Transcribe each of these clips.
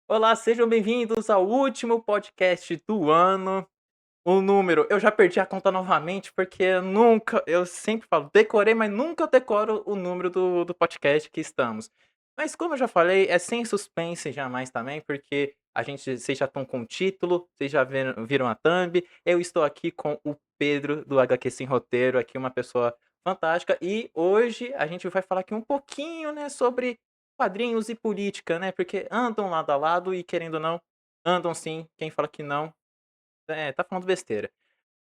Olá, sejam bem-vindos ao último podcast do ano. O número, eu já perdi a conta novamente, porque eu sempre falo, decorei, mas nunca decoro o número do podcast que estamos. Mas como eu já falei, é sem suspense jamais também, porque vocês já estão com o título, vocês já viram a thumb. Eu estou aqui com o Pedro do HQ Sem Roteiro, aqui uma pessoa fantástica. E hoje a gente vai falar aqui um pouquinho, né, sobre quadrinhos e política, né? Porque andam lado a lado e querendo ou não, andam sim. Quem fala que não, tá falando besteira.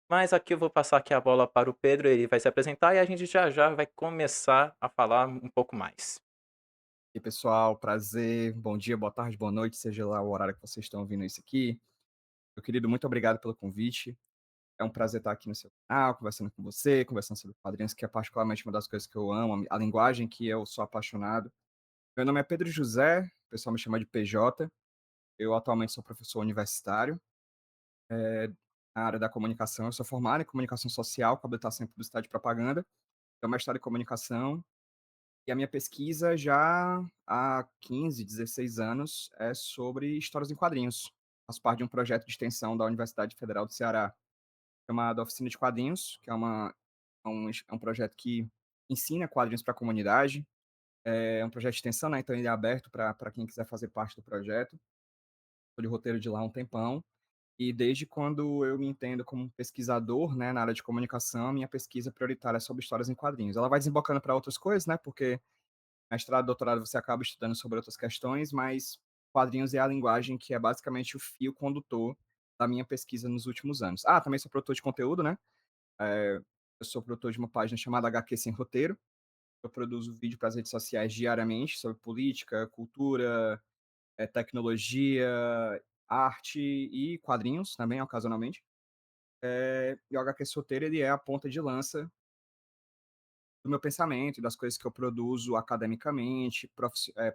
Mas aqui eu vou passar aqui a bola para o Pedro, ele vai se apresentar e a gente já já vai começar a falar um pouco mais. E aí, pessoal, prazer, bom dia, boa tarde, boa noite, seja lá o horário que vocês estão ouvindo isso aqui. Meu querido, muito obrigado pelo convite. É um prazer estar aqui no seu canal, conversando com você, conversando sobre quadrinhos, que é particularmente uma das coisas que eu amo, a linguagem que eu sou apaixonado. Meu nome é Pedro José, o pessoal me chama de PJ. Eu atualmente sou professor universitário, na área da comunicação. Eu sou formado em comunicação social, com habilitação em publicidade e propaganda. Tenho mestrado em comunicação. E a minha pesquisa já há 15, 16 anos é sobre histórias em quadrinhos. Faço parte de um projeto de extensão da Universidade Federal do Ceará, chamado Oficina de Quadrinhos, que é um projeto que ensina quadrinhos para a comunidade. É um projeto de extensão, né? Então ele é aberto para quem quiser fazer parte do projeto. Estou de roteiro de lá há um tempão. E desde quando eu me entendo como pesquisador, né, na área de comunicação, a minha pesquisa prioritária é sobre histórias em quadrinhos. Ela vai desembocando para outras coisas, né? Porque mestrado, doutorado, você acaba estudando sobre outras questões, mas quadrinhos é a linguagem que é basicamente o fio condutor da minha pesquisa nos últimos anos. Ah, também sou produtor de conteúdo, né? Eu sou produtor de uma página chamada HQ Sem Roteiro. Eu produzo vídeo para as redes sociais diariamente sobre política, cultura, tecnologia, arte e quadrinhos também, ocasionalmente. E o HQ Sem Roteiro, ele é a ponta de lança do meu pensamento, das coisas que eu produzo academicamente,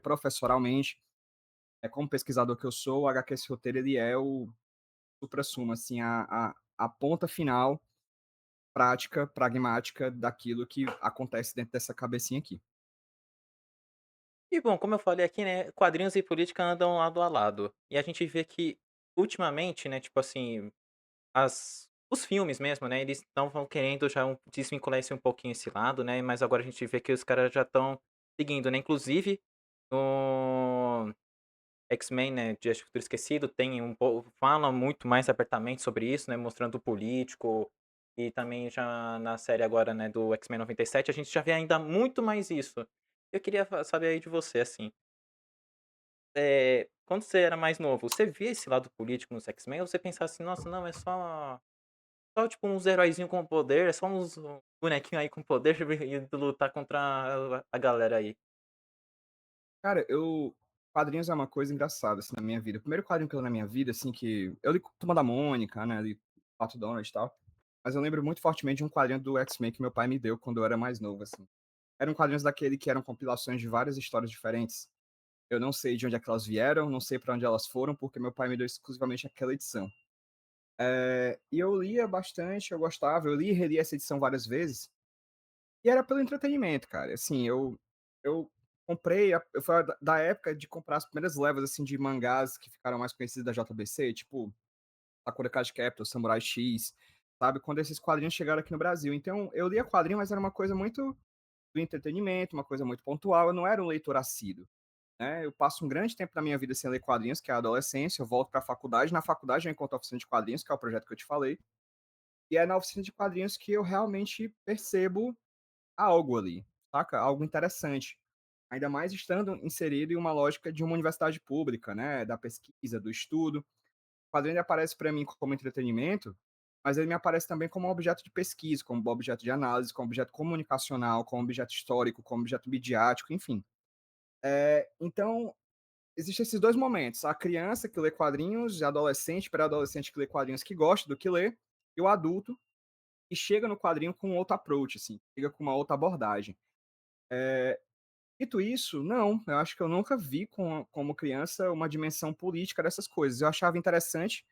professoralmente. Como pesquisador que eu sou, o HQS Roteiro ele é o suprassumo, assim, a ponta final, prática, pragmática daquilo que acontece dentro dessa cabecinha aqui. E bom, como eu falei aqui, né, quadrinhos e política andam lado a lado. E a gente vê que ultimamente, né, tipo assim, os filmes mesmo, né, eles vão querendo já desvincular esse um pouquinho esse lado, né, mas agora a gente vê que os caras já estão seguindo, né, inclusive no X-Men, né, Dias de Futuro Esquecido, tem fala muito mais abertamente sobre isso, né, mostrando o político, e também já na série agora, né, do X-Men 97, a gente já vê ainda muito mais isso. Eu queria saber aí de você, assim, quando você era mais novo, você via esse lado político nos X-Men ou você pensava assim: "Nossa, não, é só tipo uns heróizinho com poder, é só uns bonequinho aí com poder e lutar contra a galera aí"? Cara, quadrinhos é uma coisa engraçada, assim, na minha vida. O primeiro quadrinho que eu li na minha vida, assim, que eu li Turma da Mônica, né, li Pato Donald e tal, mas eu lembro muito fortemente de um quadrinho do X-Men que meu pai me deu quando eu era mais novo, assim. Eram quadrinhos daquele que eram compilações de várias histórias diferentes. Eu não sei de onde é que elas vieram, não sei para onde elas foram, porque meu pai me deu exclusivamente aquela edição. E eu lia bastante, eu gostava, eu li e reli essa edição várias vezes, e era pelo entretenimento, cara. Assim, eu comprei, eu foi da época de comprar as primeiras levas, assim, de mangás que ficaram mais conhecidos da JBC, tipo Sakura Card Captor, Samurai X, sabe? Quando esses quadrinhos chegaram aqui no Brasil. Então, eu lia quadrinho, mas era uma coisa muito do entretenimento, uma coisa muito pontual, eu não era um leitor assíduo. Né? Eu passo um grande tempo da minha vida sem ler quadrinhos, que é a adolescência, eu volto para a faculdade, na faculdade eu encontro a oficina de quadrinhos, que é o projeto que eu te falei, e é na oficina de quadrinhos que eu realmente percebo algo ali, saca? Algo interessante. Ainda mais estando inserido em uma lógica de uma universidade pública, né? Da pesquisa, do estudo. O quadrinho ele aparece para mim como entretenimento, mas ele me aparece também como um objeto de pesquisa, como objeto de análise, como objeto comunicacional, como objeto histórico, como objeto midiático, enfim. Então, existem esses 2 momentos, a criança que lê quadrinhos, e adolescente, pré-adolescente que lê quadrinhos, que gosta do que lê, e o adulto que chega no quadrinho com um outro approach, assim, chega com uma outra abordagem. Dito isso, não, eu acho que eu nunca vi como criança uma dimensão política dessas coisas. Eu achava interessante,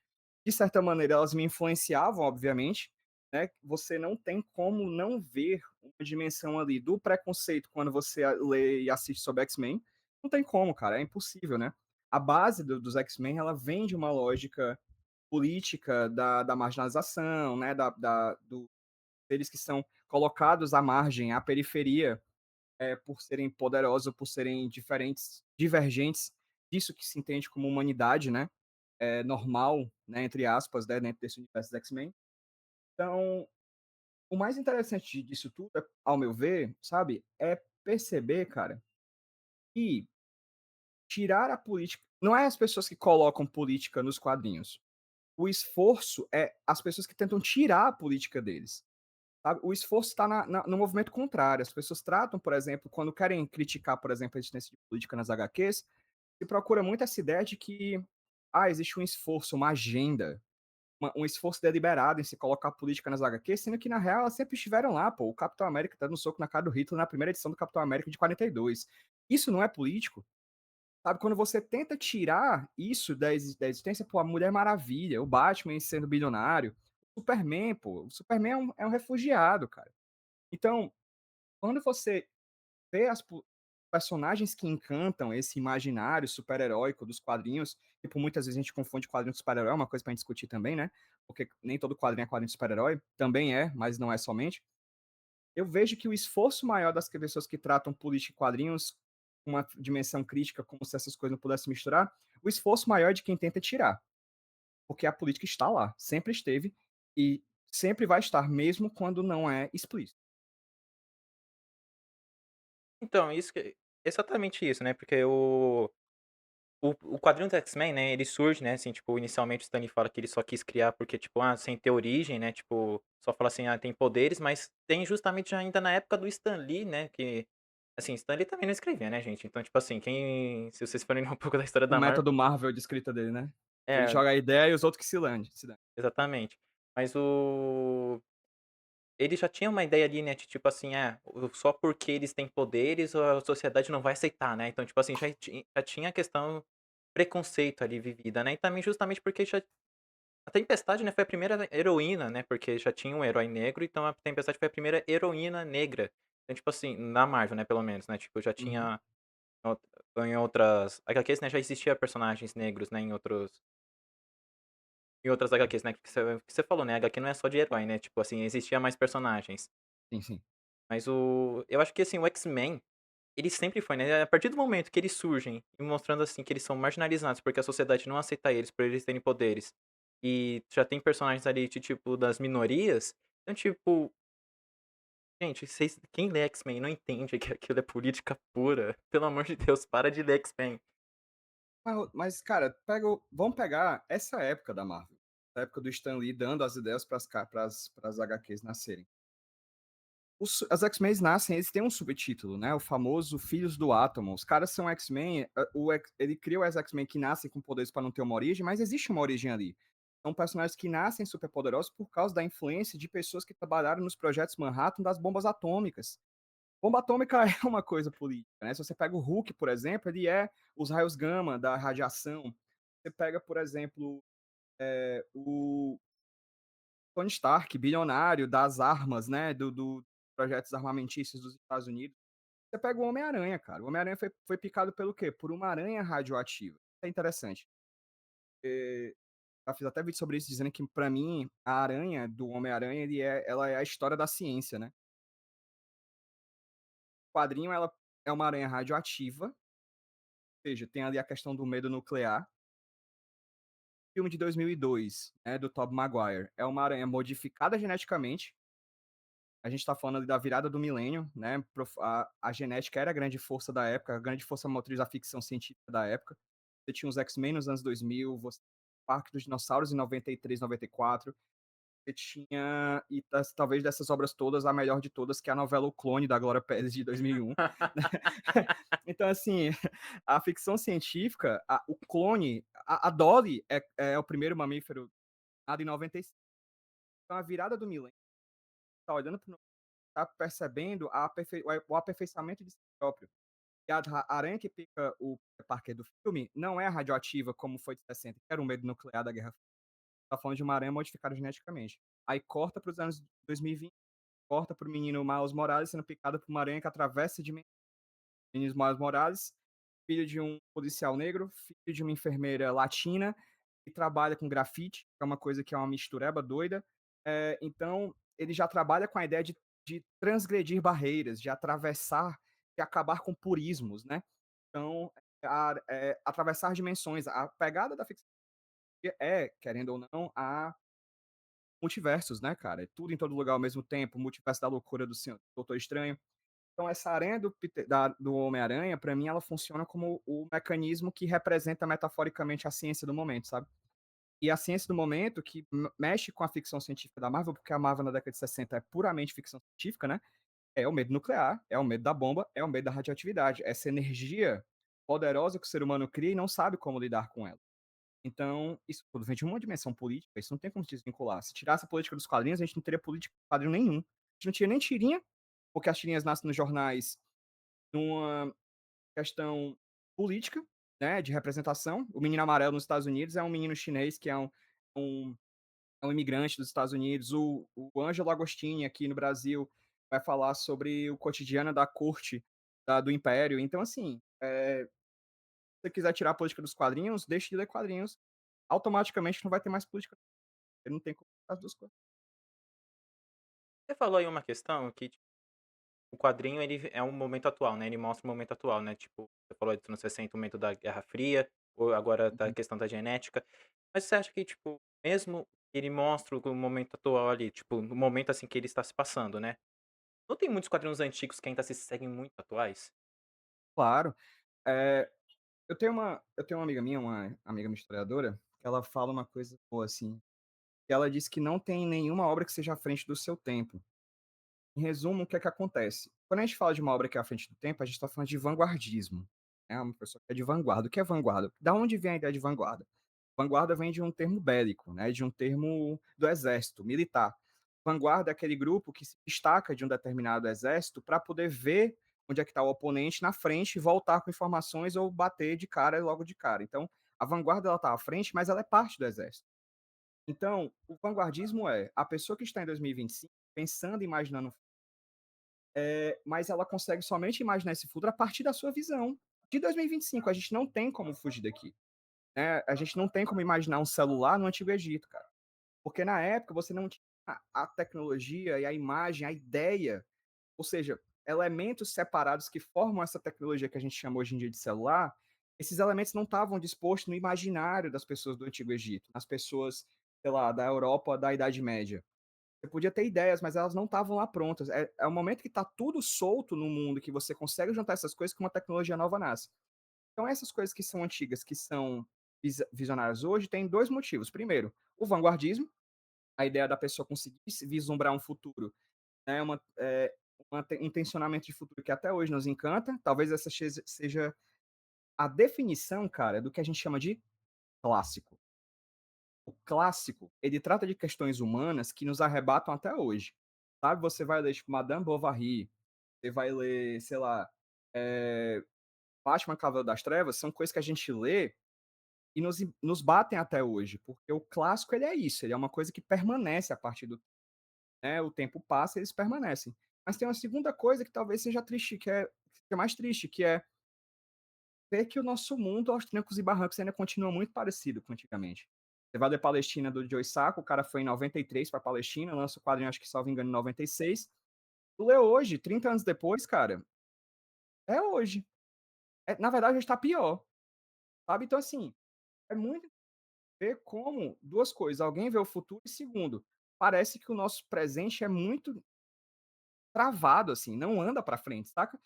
de certa maneira elas me influenciavam, obviamente, né, você não tem como não ver uma dimensão ali do preconceito quando você lê e assiste sobre X-Men, não tem como, cara, é impossível, né. a base dos X-Men, ela vem de uma lógica política da marginalização, né, deles que são colocados à margem, à periferia, por serem poderosos, por serem diferentes, divergentes disso que se entende como humanidade, né, normal, né, entre aspas, né, dentro desse universo dos X-Men. Então, o mais interessante disso tudo, ao meu ver, sabe, é perceber, cara, que tirar a política não é as pessoas que colocam política nos quadrinhos. O esforço é as pessoas que tentam tirar a política deles. Sabe? O esforço está no movimento contrário. As pessoas tratam, por exemplo, quando querem criticar, por exemplo, a existência de política nas HQs, se procura muito essa ideia de que existe um esforço, uma agenda, um esforço deliberado em se colocar política nas HQs, sendo que, na real, elas sempre estiveram lá, pô. O Capitão América tá dando soco na cara do Hitler na primeira edição do Capitão América de 42. Isso não é político? Sabe, quando você tenta tirar isso da existência, pô, a Mulher Maravilha, o Batman sendo bilionário, o Superman, pô, o Superman é um refugiado, cara. Então, quando você vê personagens que encantam esse imaginário super-heróico dos quadrinhos, e por muitas vezes a gente confunde quadrinho com super-herói, é uma coisa pra gente discutir também, né? Porque nem todo quadrinho de super-herói, também é, mas não é somente. Eu vejo que o esforço maior das pessoas que tratam política e quadrinhos com uma dimensão crítica, como se essas coisas não pudessem misturar, o esforço maior é de quem tenta tirar, porque a política está lá, sempre esteve e sempre vai estar, mesmo quando não é explícito. Então, isso que exatamente isso, né, porque o quadrinho do X-Men, né, ele surge, né, assim, tipo, inicialmente o Stan Lee fala que ele só quis criar porque, tipo, sem ter origem, né, tipo, só fala assim: "Ah, tem poderes", mas tem justamente ainda na época do Stan Lee, né, que assim, Stan Lee também não escrevia, né, gente, então, tipo assim, se vocês forem ler um pouco da história O da Marvel método Marvel de escrita dele, né? Ele é, joga a ideia e os outros que se dane. exatamente. Mas ele já tinha uma ideia ali, né, de tipo assim, só porque eles têm poderes a sociedade não vai aceitar, né, então, tipo assim, já tinha a questão preconceito ali vivida, né, e também justamente porque já a Tempestade, né, foi a primeira heroína, né, porque já tinha um herói negro, então a Tempestade foi a primeira heroína negra. Então, tipo assim, na Marvel, né, pelo menos, né, tipo, já Uhum. tinha em outras HQs, né, já existia personagens negros, né, em outras HQs, né, que você falou, né, HQ não é só de herói, né, tipo assim, existia mais personagens. Sim, sim. Mas eu acho que, assim, o X-Men, ele sempre foi, né, a partir do momento que eles surgem e mostrando, assim, que eles são marginalizados, porque a sociedade não aceita eles por eles terem poderes, e já tem personagens ali de, tipo, das minorias, então, tipo, gente, quem lê X-Men não entende que aquilo é política pura, pelo amor de Deus, para de ler X-Men. Mas, cara, vamos pegar essa época da Marvel, a época do Stan Lee dando as ideias para as HQs nascerem. As X-Men nascem, eles têm um subtítulo, né? O famoso Filhos do Átomo. Os caras são X-Men. Ele criou as X-Men que nascem com poderes para não ter uma origem, mas existe uma origem ali. São personagens que nascem superpoderosos por causa da influência de pessoas que trabalharam nos projetos Manhattan das bombas atômicas. Bomba atômica é uma coisa política, né? Se você pega o Hulk, por exemplo, ele é os raios gama da radiação. Você pega, por exemplo, o Tony Stark, bilionário das armas, né? Do projetos armamentícios dos Estados Unidos. Você pega o Homem-Aranha, cara. O Homem-Aranha foi picado pelo quê? Por uma aranha radioativa. É interessante. Já fiz até vídeo sobre isso, dizendo que, pra mim, a aranha do Homem-Aranha, ela é a história da ciência, né? O quadrinho, ela é uma aranha radioativa, ou seja, tem ali a questão do medo nuclear. O filme de 2002, né, do Tobey Maguire, é uma aranha modificada geneticamente. A gente está falando ali da virada do milênio, né? A genética era a grande força da época, a grande força motriz da ficção científica da época. Você tinha os X-Men nos anos 2000, você Parque dos Dinossauros em 93, 94. Você tinha, talvez dessas obras todas, a melhor de todas, que é a novela O Clone, da Glória Pérez, de 2001. Então, assim, a ficção científica, o clone, a Dolly é o primeiro mamífero nada em 95. Então, a virada do milênio, tá olhando para tá percebendo o aperfeiçoamento de si próprio. E a aranha que pica o Parker do filme não é radioativa como foi de 60, que era o medo nuclear da Guerra Fria. Tá falando de uma aranha modificada geneticamente. Aí corta para os anos 2020, corta para o menino Miles Morales sendo picado por uma aranha que atravessa de menino Miles Morales filho de um policial negro, filho de uma enfermeira latina, que trabalha com grafite, que é uma coisa que é uma mistureba doida. Então, ele já trabalha com a ideia de transgredir barreiras, de atravessar, de acabar com purismos, né. Então, atravessar dimensões. A pegada da ficção é, querendo ou não, a multiversos, né, cara, é tudo em todo lugar ao mesmo tempo, o multiverso da loucura do senhor Doutor Estranho. Então essa aranha do Homem-Aranha, pra mim, ela funciona como o mecanismo que representa metaforicamente a ciência do momento, sabe. E a ciência do momento que mexe com a ficção científica da Marvel, porque a Marvel na década de 60 é puramente ficção científica, né, é o medo nuclear, é o medo da bomba, é o medo da radioatividade, essa energia poderosa que o ser humano cria e não sabe como lidar com ela. Então, isso tudo vem de uma dimensão política, isso não tem como se desvincular. Se tirasse a política dos quadrinhos, a gente não teria política em quadrinho nenhum. A gente não tinha nem tirinha, porque as tirinhas nascem nos jornais numa questão política, né, de representação. O Menino Amarelo nos Estados Unidos é um menino chinês que um é um imigrante dos Estados Unidos. O Ângelo Agostini, aqui no Brasil, vai falar sobre o cotidiano da corte do Império. Então, assim, se você quiser tirar a política dos quadrinhos, deixe de ler quadrinhos. Automaticamente não vai ter mais política. Não tem como as 2 coisas. Você falou aí uma questão que, tipo, o quadrinho ele é um momento atual, né, ele mostra o momento atual, né, tipo, você falou dos anos 60, o momento da Guerra Fria, ou agora da Uhum. questão da genética. Mas você acha que, tipo, mesmo ele mostra o momento atual ali, tipo, no momento, assim, que ele está se passando, né, não tem muitos quadrinhos antigos que ainda se seguem muito atuais? Claro. Eh, eu tenho uma amiga minha, uma amiga minha historiadora, que ela fala uma coisa boa, assim, que ela diz que não tem nenhuma obra que seja à frente do seu tempo. Em resumo, o que é que acontece? Quando a gente fala de uma obra que é à frente do tempo, a gente está falando de vanguardismo. É uma pessoa que é de vanguarda. O que é vanguarda? Da onde vem a ideia de vanguarda? Vanguarda vem de um termo bélico, né, de um termo do exército, militar. Vanguarda é aquele grupo que se destaca de um determinado exército para poder ver onde é que está o oponente na frente e voltar com informações ou bater de cara logo de cara. Então, a vanguarda ela está à frente, mas ela é parte do exército. Então, o vanguardismo é a pessoa que está em 2025 pensando, imaginando, mas ela consegue somente imaginar esse futuro a partir da sua visão. De 2025, a gente não tem como fugir daqui, né? A gente não tem como imaginar um celular no Antigo Egito, cara. Porque na época você não tinha a tecnologia e a imagem, a ideia, ou seja, elementos separados que formam essa tecnologia que a gente chama hoje em dia de celular, esses elementos não estavam dispostos no imaginário das pessoas do Antigo Egito, nas pessoas, sei lá, da Europa da Idade Média. Você podia ter ideias, mas elas não estavam lá prontas. É o momento que está tudo solto no mundo, que você consegue juntar essas coisas, que uma tecnologia nova nasce. Então essas coisas que são antigas, que são visionárias hoje, tem 2 motivos. Primeiro, o vanguardismo, a ideia da pessoa conseguir se vislumbrar um futuro, né, um tensionamento de futuro que até hoje nos encanta. Talvez essa seja a definição, cara, do que a gente chama de clássico. O clássico, ele trata de questões humanas que nos arrebatam até hoje. Sabe, você vai ler, tipo, Madame Bovary, você vai ler, sei lá, eh, Batman Cavaleiro das Trevas, são coisas que a gente lê e nos batem até hoje, porque o clássico ele é isso, ele é uma coisa que permanece a partir do, né, o tempo passa e eles permanecem. Mas tem uma segunda coisa que talvez seja triste, que é mais triste, que é ver que o nosso mundo aos trancos e barrancos ainda continua muito parecido com antigamente. Você vai ler Palestina do Joe Sacco, o cara foi em 93 para Palestina, lança o quadrinho, acho que salvo engano, em 96. Tu lê hoje, 30 anos depois, cara, é hoje. Na verdade, hoje tá pior, sabe? Então, assim, é muito ver como 2 coisas, alguém vê o futuro e segundo, parece que o nosso presente é muito travado, assim, não anda para frente, saca?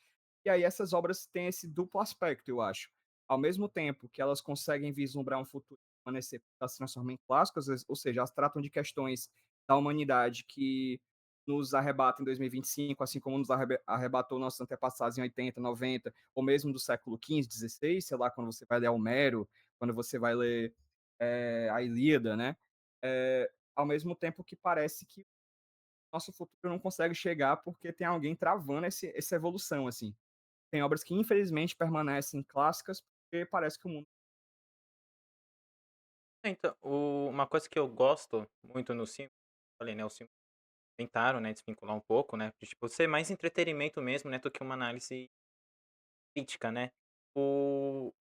E aí essas obras têm esse duplo aspecto, eu acho. Ao mesmo tempo que elas conseguem vislumbrar um futuro e permanecer, elas se transformam em clássicos, ou seja, elas tratam de questões da humanidade que nos arrebata em 2025, assim como nos arrebatou nossos antepassados em 80, 90, ou mesmo do século XV, XVI, sei lá, quando você vai ler Homero, quando você vai ler a Ilíada, né? Ao mesmo tempo que parece que nosso futuro não consegue chegar porque tem alguém travando essa evolução, assim. Tem obras que infelizmente permanecem clássicas, porque parece que o mundo. Então, uma coisa que eu gosto muito no filme, falei, né, os filmes tentaram, né, desvincular um pouco, né, de, tipo, ser mais entretenimento mesmo, né, do que uma análise crítica, né. o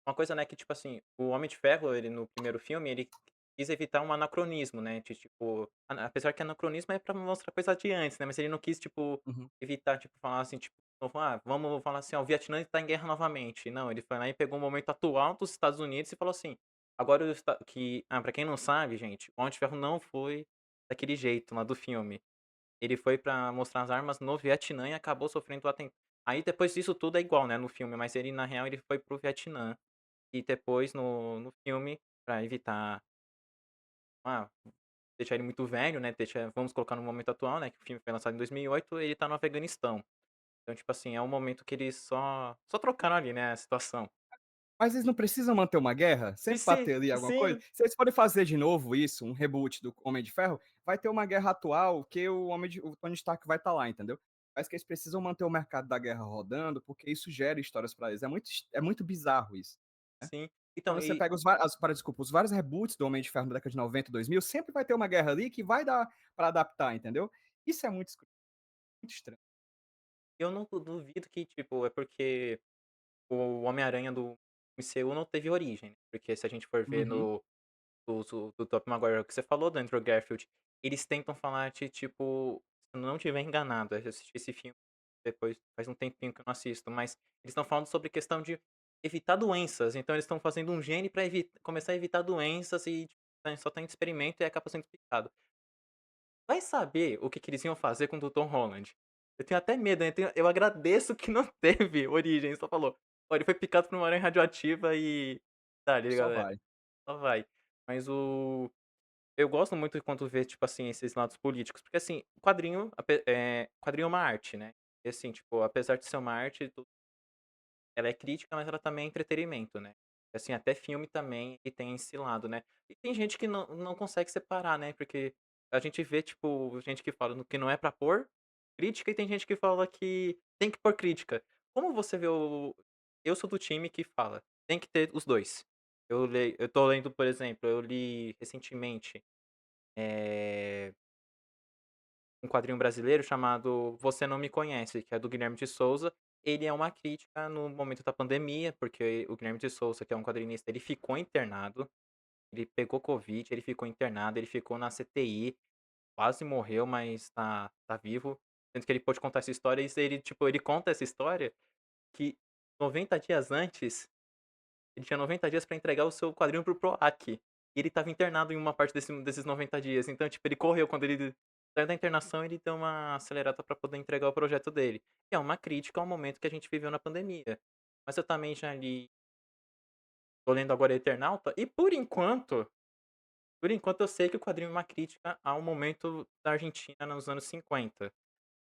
uma coisa, né, que tipo assim, o Homem de Ferro, ele no primeiro filme, ele quis evitar um anacronismo, né, de tipo, apesar que anacronismo é pra mostrar coisa de antes, né, mas ele não quis, tipo, Uhum. evitar, tipo, falar assim, tipo, vamos falar assim: "Ó, o Vietnã está em guerra novamente". Não, ele foi lá e pegou um momento atual dos Estados Unidos e falou assim: "Agora os Esta" que pra quem não sabe, gente, o Homem de Ferro não foi daquele jeito lá do filme. Ele foi pra mostrar as armas no Vietnã e acabou sofrendo o aí depois disso tudo é igual, né, no filme, mas ele na real ele foi para o Vietnã. E depois no filme, pra evitar, ah, deixar ele muito velho, né, vamos colocar no momento atual, né, que o filme foi lançado em 2008, ele tá no Afeganistão. Então, tipo assim, é um momento que eles só trocaram ali, né, a situação. Mas eles não precisam manter uma guerra, E sempre pra sim, ter ali alguma coisa? sim, Se eles forem fazer de novo isso, um reboot do Homem de Ferro, vai ter uma guerra atual que o Tony Stark vai estar lá, entendeu? Mas que eles precisam manter o mercado da guerra rodando, porque isso gera histórias pra eles. É muito bizarro isso, né. sim. Então Quando você e pega os va as para desculpa, os vários reboots do Homem de Ferro na década de 90 e 2000, sempre vai ter uma guerra ali que vai dar pra adaptar, entendeu? Isso é muito estranho. eu não duvido que, tipo, é porque o Homem-Aranha do MCU não teve origem, né, porque se a gente for ver Uhum. do Tobey Maguire, o que você falou do Andrew Garfield, eles tentam falar de tipo, se eu não estiver enganado, eu assisti esse filme depois faz um tempinho que eu não assisto, mas eles estão falando sobre questão de evitar doenças, então eles estão fazendo um gene pra começar a evitar doenças e, tipo, só tá em experimento e acaba sendo explicado. Vai saber o que que eles iam fazer com o Tom Holland. Eu tenho até medo, né, eu agradeço que não teve origem, só falou: "Ó, ele foi picado por uma aranha radioativa e dá-lhe Só galera, vai. só vai". Mas eu gosto muito quando vê, tipo assim, esses lados políticos, porque assim, quadrinho é uma arte, né. E assim, tipo, apesar de ser uma arte, ela é crítica, mas ela também é entretenimento, né. Assim, até filme também e tem esse lado, né. E tem gente que não consegue separar, né, porque a gente vê, tipo, gente que fala no que não é pra pôr crítica e tem gente que fala que tem que pôr crítica. Como você vê o eu sou do time que fala: "Tem que ter os 2". Eu tô lendo, por exemplo, eu li recentemente, eh um quadrinho brasileiro chamado Você Não Me Conhece, que é do Guilherme de Souza. Ele é uma crítica no momento da pandemia, porque o Guilherme de Souza, que é um quadrinista, ele ficou internado, ele pegou covid, ele ficou internado, ele ficou na CTI, quase morreu, mas tá vivo. Sendo que ele pôde contar essa história e ele, tipo, ele conta essa história que 90 dias antes ele tinha 90 dias pra entregar o seu quadrinho para o PROAC. E ele estava internado em uma parte desses 90 dias. Então, tipo, ele correu quando ele saiu da internação, ele deu uma acelerada pra poder entregar o projeto dele. E é uma crítica ao momento que a gente viveu na pandemia. Mas eu também já li tô lendo agora Eternauta e por enquanto eu sei que o quadrinho é uma crítica ao momento da Argentina nos anos 50.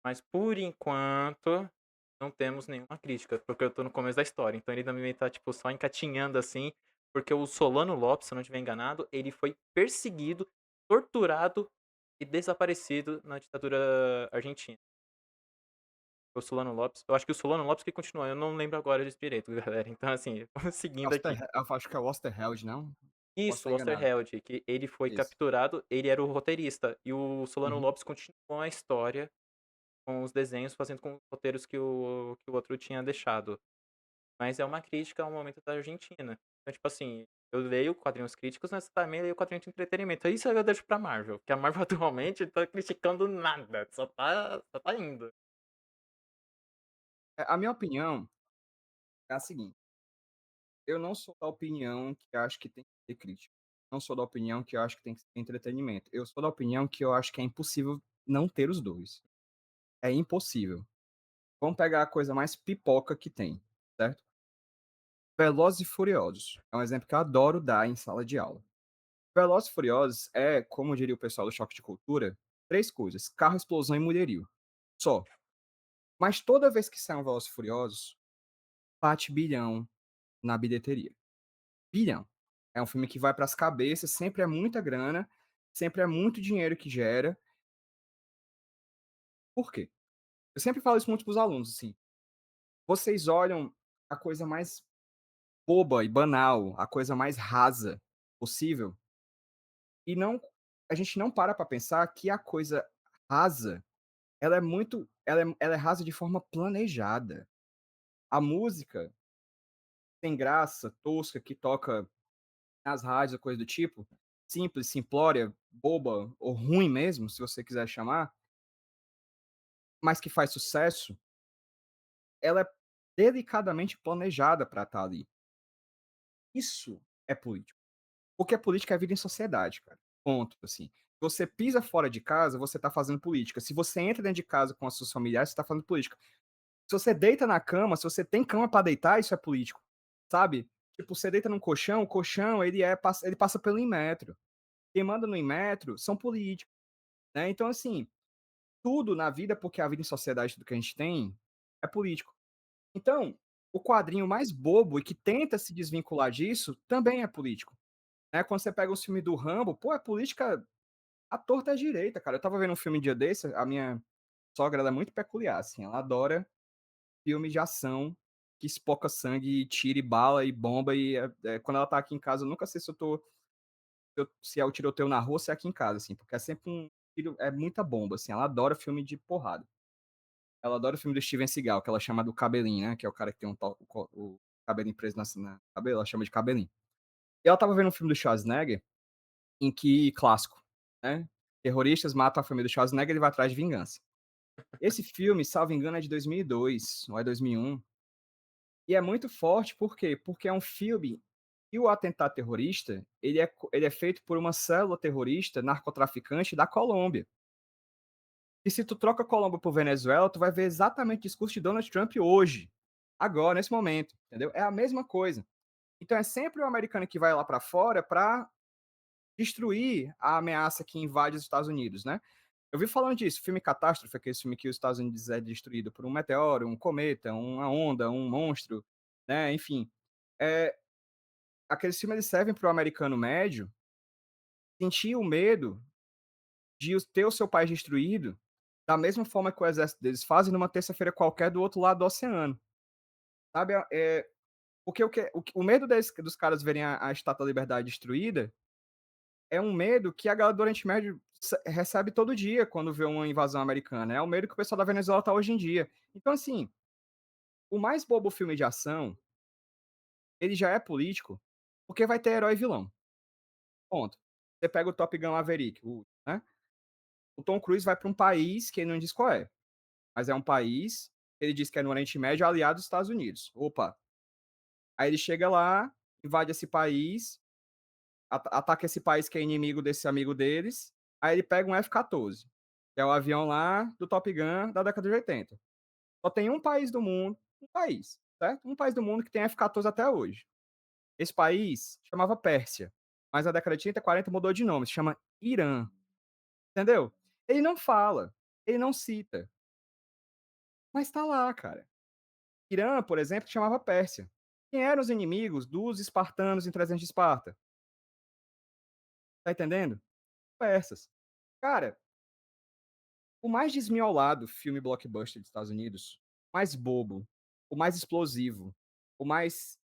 Mas por enquanto, não temos nenhuma crítica, porque eu tô no começo da história, então ele também tá, tipo, só engatinhando, assim, porque o Solano Lopes, se eu não estiver enganado, ele foi perseguido, torturado e desaparecido na ditadura argentina. O Solano Lopes eu acho que o Solano Lopes que continua, eu não lembro agora disso direito, galera, então, assim, vamos seguindo aqui. Eu acho que é o Osterheld, não? Posso Isso, estar o enganado. Osterheld, que ele foi Isso. capturado, ele era o roteirista, e o Solano Uhum. Lopes continuou a história com os desenhos, fazendo com os roteiros que o outro tinha deixado. Mas é uma crítica ao momento da Argentina. Então, tipo assim, eu leio quadrinhos críticos, mas também leio quadrinhos de entretenimento. Isso aí eu deixo pra Marvel, que a Marvel atualmente tá criticando nada, só tá indo. A minha opinião é a seguinte: eu não sou da opinião que acho que tem que ter crítica. Não sou da opinião que eu acho que tem que ter entretenimento. Eu sou da opinião que eu acho que é impossível não ter os 2. É impossível. Vamos pegar a coisa mais pipoca que tem, certo? Velozes e Furiosos é um exemplo que eu adoro dar em sala de aula. Velozes e Furiosos é, como diria o pessoal do Choque de Cultura, 3 coisas: carro, explosão e mulherio. Só. Mas toda vez que sai um Velozes e Furiosos, bate bilhão na bilheteria. Bilhão. É um filme que vai para as cabeças, sempre é muita grana, sempre é muito dinheiro que gera. Por quê? Eu sempre falo isso muito para os alunos, assim: vocês olham a coisa mais boba e banal, a coisa mais rasa possível, e não a gente não para pensar que a coisa rasa, ela é rasa de forma planejada. A música sem graça, tosca, que toca nas rádios ou coisa do tipo, simples, simplória, boba ou ruim mesmo, se você quiser chamar, mas que faz sucesso, ela é delicadamente planejada para estar ali. Isso é político. Porque a política é vida em sociedade, cara. Ponto, assim. Você pisa fora de casa, você tá fazendo política. Se você entra dentro de casa com os seus familiares, você tá fazendo política. Se você deita na cama, se você tem cama pra deitar, isso é político, sabe. Tipo, você deita num colchão, o colchão ele passa pelo Inmetro. Quem manda no Inmetro são políticos, né. Então, assim, tudo na vida, porque a vida em sociedade, tudo que a gente tem, é político. Então, o quadrinho mais bobo e que tenta se desvincular disso, também é político, né. Quando você pega os filmes do Rambo, pô, é política à torta à direita, cara. Eu estava vendo um filme um dia desse, a minha sogra ela é muito peculiar, assim, ela adora filme de ação que espoca sangue e tira e bala e bomba e, quando ela tá aqui em casa eu nunca sei se é o tiroteio na rua ou se é aqui em casa, assim, porque é sempre muita bomba, assim, ela adora filme de porrada. Ela adora o filme do Steven Seagal, que ela chama do cabelinho, né, que é o cara que tem o cabelinho preso na cabelo, ela chama de cabelinho. E ela estava vendo um filme do Schwarzenegger, em que clássico, né, terroristas matam a família do Schwarzenegger, ele vai atrás de vingança. Esse filme, salvo engano, é de 2002 ou é 2001. E é muito forte, por quê? Porque é um filme e o atentado terrorista, ele é feito por uma célula terrorista narcotraficante da Colômbia. E se tu troca a Colômbia por Venezuela, tu vai ver exatamente o discurso de Donald Trump hoje, agora, nesse momento, entendeu? É a mesma coisa. Então é sempre o americano que vai lá pra fora pra destruir a ameaça que invade os Estados Unidos, né. Eu vi falando disso, filme Catástrofe, aquele filme que os Estados Unidos é destruído por um meteoro, um cometa, uma onda, um monstro, né, enfim. Eh, Aqueles filmes eles servem para o americano médio sentir o medo de ter o seu país destruído, da mesma forma que o exército deles fazem numa terça-feira qualquer do outro lado do oceano, sabe. Porque o medo dos caras verem a Estátua da Liberdade destruída é um medo que a galera do Oriente Médio recebe todo dia quando vê uma invasão americana. É o medo que o pessoal da Venezuela tá hoje em dia. Então, assim, o mais bobo filme de ação, ele já é político, porque vai ter herói e vilão. Ponto. Você pega o Top Gun Maverick, né? O Tom Cruise vai para um país que ele não diz qual é, mas é um país que ele diz que é no Oriente Médio aliado dos Estados Unidos. Opa! Aí ele chega lá, invade esse país, ataca esse país que é inimigo desse amigo deles, aí ele pega um F-14, que é o avião lá do Top Gun da década de 80. Só tem um país do mundo, um país, certo? Um país do mundo que tem F-14 até hoje. Esse país chamava Pérsia, mas na década de 30 e 40 mudou de nome, se chama Irã, entendeu? Ele não fala, ele não cita, mas tá lá, cara. Irã, por exemplo, chamava Pérsia. Quem eram os inimigos dos espartanos em 300 de Esparta? Tá entendendo? Persas. Cara, o mais desmiolado filme blockbuster dos Estados Unidos, o mais bobo, o mais explosivo, o mais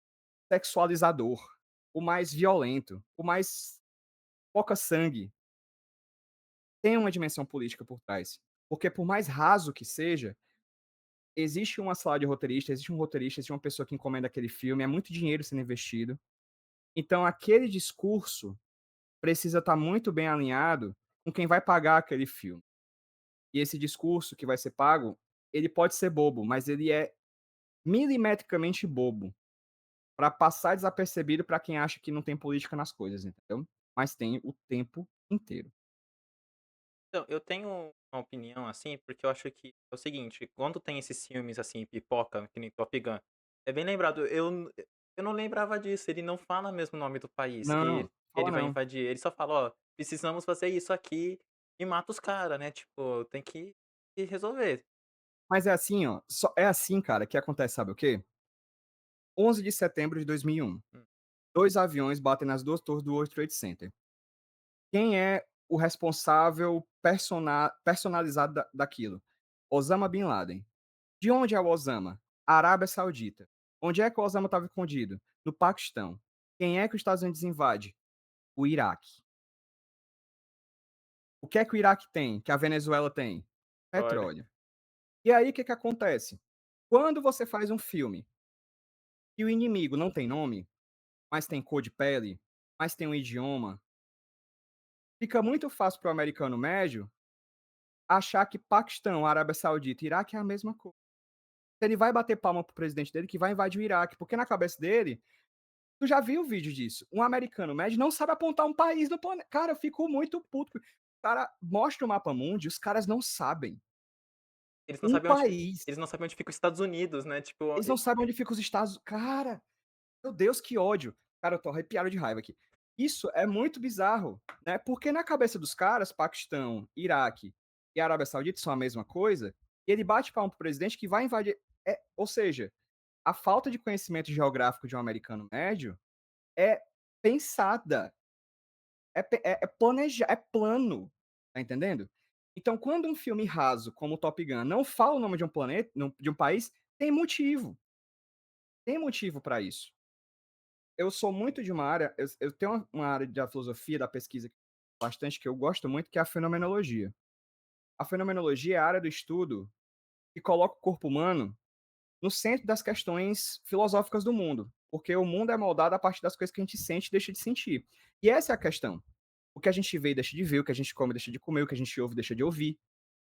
sexualizador, o mais violento, o mais foca sangue, tem uma dimensão política por trás. Porque por mais raso que seja, existe uma sala de roteirista, existe um roteirista, existe uma pessoa que encomenda aquele filme, é muito dinheiro sendo investido. Então aquele discurso precisa estar muito bem alinhado com quem vai pagar aquele filme. E esse discurso que vai ser pago, ele pode ser bobo, mas ele é milimetricamente bobo, para passar desapercebido para quem acha que não tem política nas coisas, entendeu? Mas tem o tempo inteiro. Então, eu tenho uma opinião, assim, porque eu acho que é o seguinte, quando tem esses filmes, assim, pipoca, que nem Top Gun, é bem lembrado, eu não lembrava disso, ele não fala mesmo o nome do país Não, que ele fala vai não. invadir, ele só fala: "Ó, precisamos fazer isso aqui", e mata os cara, né, tipo, tem que resolver. Mas é assim, ó, é assim, cara, que acontece sabe o quê? 11 de setembro de 2001, Hum, 2 aviões batem nas 2 torres do World Trade Center. Quem é o responsável personalizado daquilo? Osama Bin Laden. De onde é o Osama? Arábia Saudita. Onde é que o Osama estava escondido? No Paquistão. Quem é que os Estados Unidos invade? O Iraque. O que é que o Iraque tem, que a Venezuela tem? olha, Petróleo. E aí o que que acontece? Quando você faz um filme e o inimigo não tem nome, mas tem cor de pele, mas tem um idioma, fica muito fácil para o americano médio achar que Paquistão, Arábia Saudita e Iraque é a mesma coisa. Ele vai bater palma para o presidente dele que vai invadir o Iraque, porque na cabeça dele, tu já viu o vídeo disso, um americano médio não sabe apontar um país no planeta. Cara, eu fico muito puto. O cara mostra o mapa mundi, os caras não sabem. Eles não Um sabem onde país, eles não sabem onde fica os Estados Unidos, né, tipo, eles não sabem onde ficam os Estados. Cara, meu Deus, que ódio. Cara, eu tô arrepiado de raiva aqui. Isso é muito bizarro, né? Porque na cabeça dos caras, Paquistão, Iraque e Arábia Saudita são a mesma coisa, e ele bate palma pro presidente que vai invadir. Ou seja, a falta de conhecimento geográfico de um americano médio é pensada, é planejar, é plano, tá entendendo? Então, quando um filme raso como Top Gun não fala o nome de um planeta, de um país, tem motivo para isso. Eu sou muito de uma área, eu tenho uma área da filosofia, da pesquisa bastante que eu gosto muito, que é a fenomenologia. A fenomenologia é a área do estudo que coloca o corpo humano no centro das questões filosóficas do mundo, porque o mundo é moldado a partir das coisas que a gente sente e deixa de sentir. E essa é a questão. O que a gente vê e deixa de ver, o que a gente come deixa de comer, o que a gente ouve deixa de ouvir.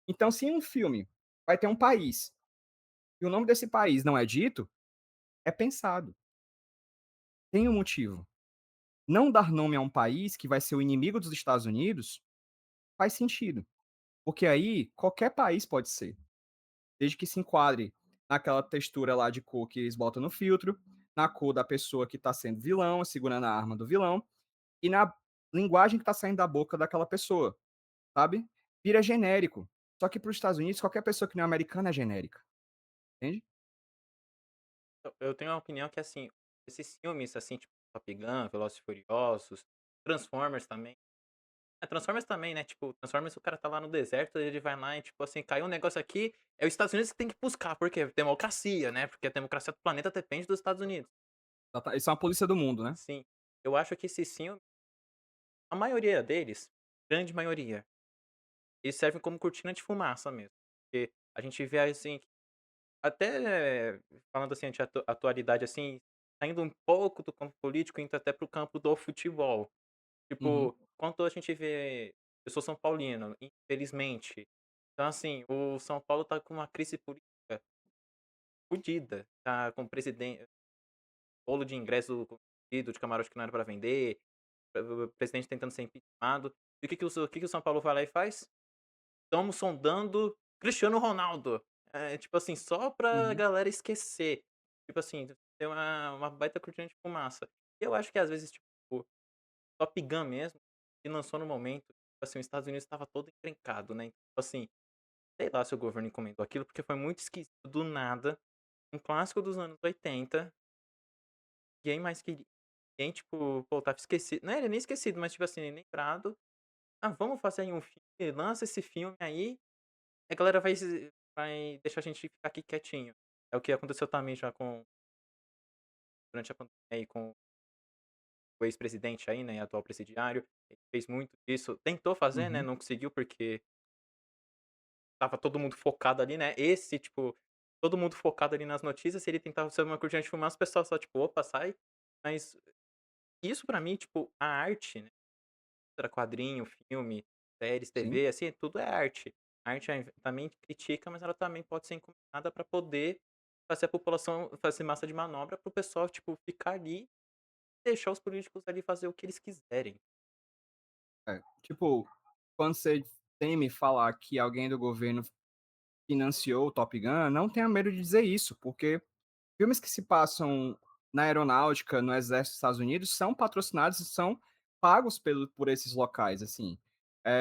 Então, se em um filme vai ter um país e o nome desse país não é dito, é pensado. Tem um motivo. Não dar nome a um país que vai ser o inimigo dos Estados Unidos faz sentido, porque aí qualquer país pode ser, desde que se enquadre naquela textura lá de cor que eles botam no filtro, na cor da pessoa que está sendo vilão, segurando a arma do vilão, e na linguagem que está saindo da boca daquela pessoa, sabe? Vira genérico. Só que para os Estados Unidos, qualquer pessoa que não é americana é genérica, entende? eu tenho uma opinião que, assim, esses filmes, assim, tipo Top Gun, Velozes e Furiosos, Transformers também. Transformers também, né, tipo, Transformers o cara tá lá no deserto, ele vai lá e, tipo assim, caiu um negócio aqui, é os Estados Unidos que tem que buscar, por quê? Democracia, né, porque a democracia do planeta depende dos Estados Unidos. Eles são a polícia do mundo, né? Sim, eu acho que esses filmes, a maioria deles, grande maioria, eles servem como cortina de fumaça mesmo, porque a gente vê, assim, até falando, assim, de atualidade, assim, saindo um pouco do campo político, indo até para o campo do futebol. Uhum, Tipo, quando a gente vê, eu sou São Paulino, infelizmente. Então, assim, o São Paulo tá com uma crise política fodida. Tá com o presidente, bolo de ingresso corrompido, de camarote que não era pra vender, o presidente tentando ser impeachmentado. E o que que o São Paulo vai lá e faz? Estamos sondando Cristiano Ronaldo. Tipo assim, só pra uhum. galera esquecer. Tipo assim, tem uma baita cortina de fumaça. Eu acho que às vezes, tipo, Top Gun mesmo, que lançou no momento, tipo assim, os Estados Unidos estava todo encrencado, né, tipo assim, sei lá se o governo encomendou aquilo, porque foi muito esquisito, do nada, um clássico dos anos 80, ninguém mais queria, ninguém, tipo, pô, estava esquecido, não era nem esquecido, mas, tipo assim, lembrado: "Ah, vamos fazer aí um filme, lança esse filme aí, a galera vai deixar a gente ficar aqui quietinho". É o que aconteceu também já com durante a pandemia aí com o ex-presidente aí, né, atual presidiário, ele fez muito isso, tentou fazer, né, Uhum. não conseguiu porque tava todo mundo focado ali, né, tipo, todo mundo focado ali nas notícias, se ele tentava ser uma cortina de fumaça, o pessoal só tipo: "Opa, sai". Mas isso pra mim, tipo, a arte, né, era quadrinho, filme, séries, Sim. TV, assim, tudo é arte. A arte também critica, mas ela também pode ser encomendada pra poder fazer a população fazer massa de manobra para o pessoal, tipo, ficar ali, deixar os políticos ali fazer o que eles quiserem. É. Tipo, quando você teme falar que alguém do governo financiou o Top Gun, não tenha medo de dizer isso, porque filmes que se passam na aeronáutica, no exército dos Estados Unidos, são patrocinados e são pagos por esses locais, assim.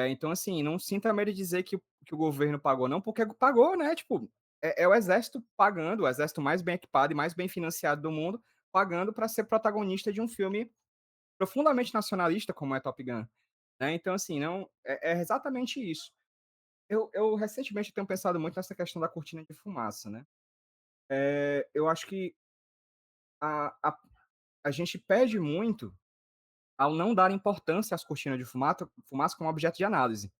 Então, assim, não sinta medo de dizer que o governo pagou, não, porque pagou, né? Tipo, é o exército pagando, o exército mais bem equipado e mais bem financiado do mundo, pagando para ser protagonista de um filme profundamente nacionalista, como é Top Gun. Né? Então, assim, não é exatamente isso. Eu recentemente tenho pensado muito nessa questão da cortina de fumaça, né? Eu acho que a, a, a gente perde muito ao não dar importância às cortinas de fumaça como objeto de análise.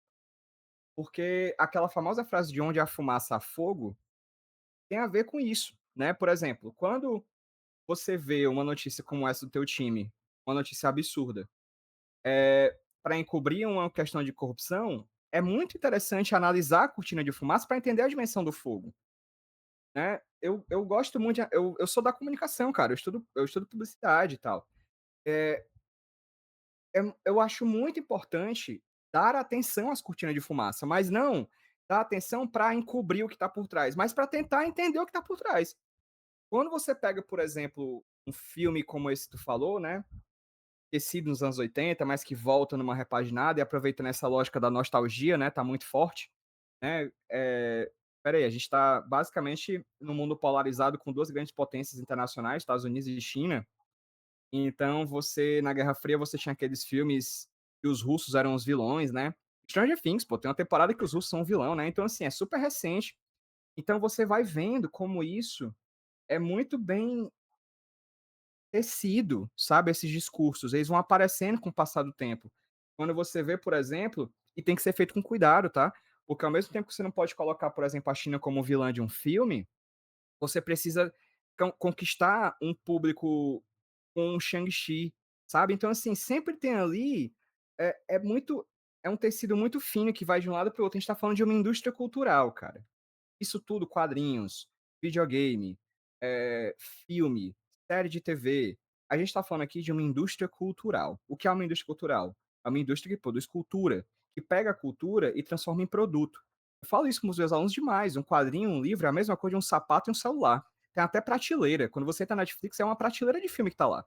Porque aquela famosa frase de onde há fumaça há fogo tem a ver com isso. Né? Por exemplo, quando você vê uma notícia como essa do teu time, uma notícia absurda, para encobrir uma questão de corrupção, é muito interessante analisar a cortina de fumaça para entender a dimensão do fogo, né. Eu gosto muito de eu sou da comunicação, cara, eu estudo publicidade e tal. Eh, eu acho muito importante dar atenção às cortinas de fumaça, mas não dar atenção para encobrir o que está por trás, mas para tentar entender o que está por trás. Quando você pega, por exemplo, um filme como esse que tu falou, né, esquecido nos anos 80, mas que volta numa repaginada e aproveitando essa lógica da nostalgia, né, tá muito forte, né, espera aí, a gente tá basicamente num mundo polarizado com 2 grandes potências internacionais, Estados Unidos e China, então você na Guerra Fria você tinha aqueles filmes que os russos eram os vilões, né. Stranger Things, pô, tem uma temporada que os russos são um vilão, né, então assim, é super recente. Então você vai vendo como isso é muito bem tecido, sabe, esses discursos, eles vão aparecendo com o passar do tempo. Quando você vê, por exemplo, e tem que ser feito com cuidado, tá, porque ao mesmo tempo que você não pode colocar, por exemplo, a China como vilã de um filme, você precisa conquistar um público com o Shang-Chi, sabe. Então, assim, sempre tem ali, muito é um tecido muito fino que vai de um lado para o outro, a gente tá falando de uma indústria cultural, cara. Isso tudo, quadrinhos, videogame, filme, série de TV. A gente está falando aqui de uma indústria cultural. O que é uma indústria cultural? É uma indústria que produz cultura, que pega a cultura e transforma em produto. Eu falo isso com os meus alunos demais. Um quadrinho, um livro é a mesma coisa de um sapato e um celular. Tem até prateleira. Quando você entra na Netflix, é uma prateleira de filme que tá lá.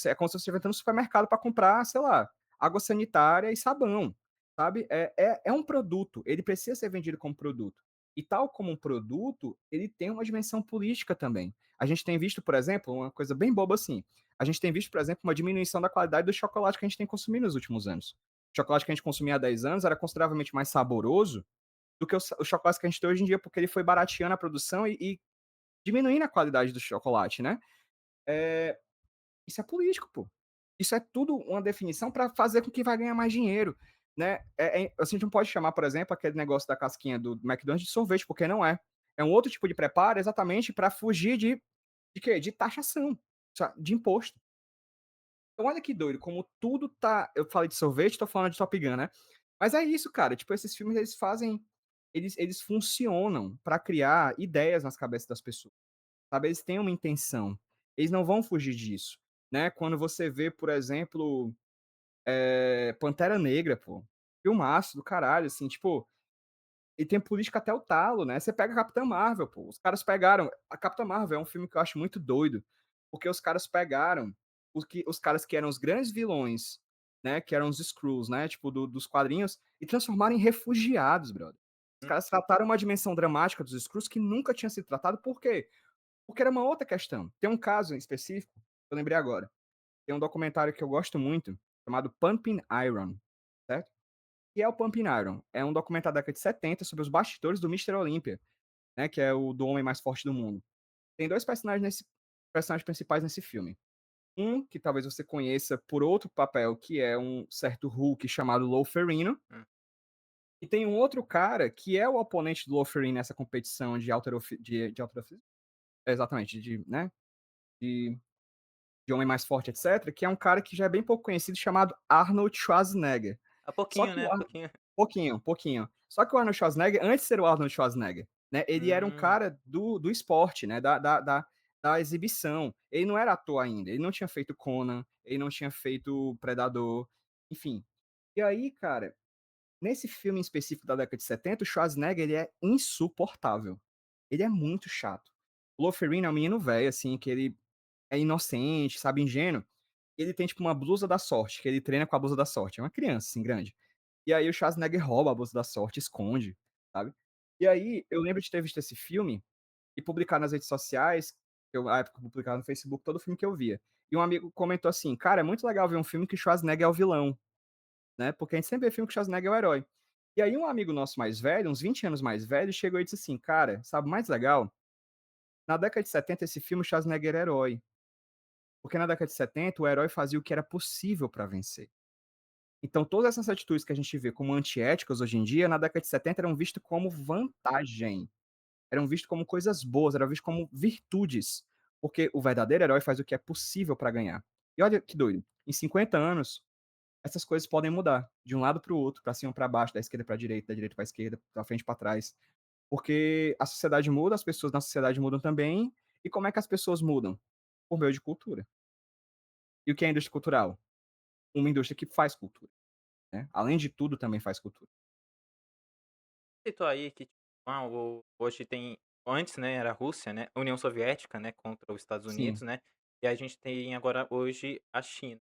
É como se você estivesse entrando no supermercado para comprar, sei lá, água sanitária e sabão, sabe? É um produto. Ele precisa ser vendido como produto. E tal como um produto, ele tem uma dimensão política também. A gente tem visto, por exemplo, uma coisa bem boba assim, a gente tem visto, por exemplo, uma diminuição da qualidade do chocolate que a gente tem consumido nos últimos anos. O chocolate que a gente consumia há 10 anos era consideravelmente mais saboroso do que o chocolate que a gente tem hoje em dia, porque ele foi barateando a produção e diminuindo a qualidade do chocolate, né. Eh, isso é político, pô. Isso é tudo uma definição para fazer com que vai ganhar mais dinheiro, né. A gente não pode chamar, por exemplo, aquele negócio da casquinha do McDonald's de sorvete, porque não é. É um outro tipo de preparo exatamente para fugir de quê? De taxação, de imposto. Então olha que doido, como tudo tá eu falei de sorvete, tô falando de Top Gun, né. Mas é isso, cara, tipo, esses filmes eles fazem eles funcionam para criar ideias nas cabeças das pessoas. Sabe, eles têm uma intenção, eles não vão fugir disso, né. Quando você vê, por exemplo, Pantera Negra, pô, filmaço do caralho, assim, tipo, e tem política até o talo, né. Você pega a Capitã Marvel, pô, os caras pegaram a Capitã Marvel é um filme que eu acho muito doido, porque os caras pegaram os caras que eram os grandes vilões, né, que eram os Skrulls, né, tipo, dos quadrinhos, e transformaram em refugiados, brother. Os Hum, caras trataram uma dimensão dramática dos Skrulls que nunca tinha sido tratado, por quê? Porque era uma outra questão. Tem um caso em específico, eu lembrei agora, tem um documentário que eu gosto muito, chamado Pumping Iron, certo? Que é o Pumping Iron? É um documentário da década de 70 sobre os bastidores do Mister Olympia, né, que é o do homem mais forte do mundo. Tem 2 personagens principais nesse filme. Um, que talvez você conheça por outro papel, que é um certo Hulk chamado Lou Ferrigno, hum. e tem um outro cara que é o oponente do Lou Ferrigno nessa competição de halterofilismo, exatamente, né, de de Homem Mais Forte, etc., que é um cara que já é bem pouco conhecido, chamado Arnold Schwarzenegger. Há Só pouquinho, que né, o Arno pouquinho. pouquinho, pouquinho. Só que o Arnold Schwarzenegger, antes de ser o Arnold Schwarzenegger, né, ele era um Hum. cara do esporte, né, da exibição. Ele não era ator ainda, ele não tinha feito Conan, ele não tinha feito Predador, enfim. E aí, cara, nesse filme em específico da década de 70, o Schwarzenegger, ele é insuportável. Ele é muito chato. O Lo Ferrigno é um menino velho, assim, que ele é inocente, sabe, ingênuo. Ele tem, tipo, uma blusa da sorte, que ele treina com a blusa da sorte. É uma criança, assim, grande. E aí o Schwarzenegger rouba a blusa da sorte, esconde, sabe. E aí, eu lembro de ter visto esse filme e publicar nas redes sociais, eu na época publicava no Facebook todo filme que eu via. E um amigo comentou assim: "Cara, é muito legal ver um filme que o Schwarzenegger é o vilão, né, porque a gente sempre vê filme que o Schwarzenegger é o herói". E aí um amigo nosso mais velho, uns 20 anos mais velho, chegou e disse assim: "Cara, sabe o mais legal? Na década de 70 esse filme o Schwarzenegger era herói, porque na década de 70 o herói fazia o que era possível pra vencer". Então todas essas atitudes que a gente vê como antiéticas hoje em dia, na década de 70 eram vistas como vantagem, eram vistas como coisas boas, eram vistas como virtudes. Porque o verdadeiro herói faz o que é possível para ganhar. E olha que doido, em 50 anos, essas coisas podem mudar, de um lado para o outro, para cima para baixo, da esquerda para a direita, da direita para a esquerda, pra frente para trás. Porque a sociedade muda, as pessoas na sociedade mudam também, e como é que as pessoas mudam? Por meio de cultura. E o que é a indústria cultural? Uma indústria que faz cultura, né, além de tudo também faz cultura. Citou aí que, tipo, hoje tem antes, né, era a Rússia, né, a União Soviética, né, contra os Estados Sim, Unidos, né, e a gente tem agora hoje a China.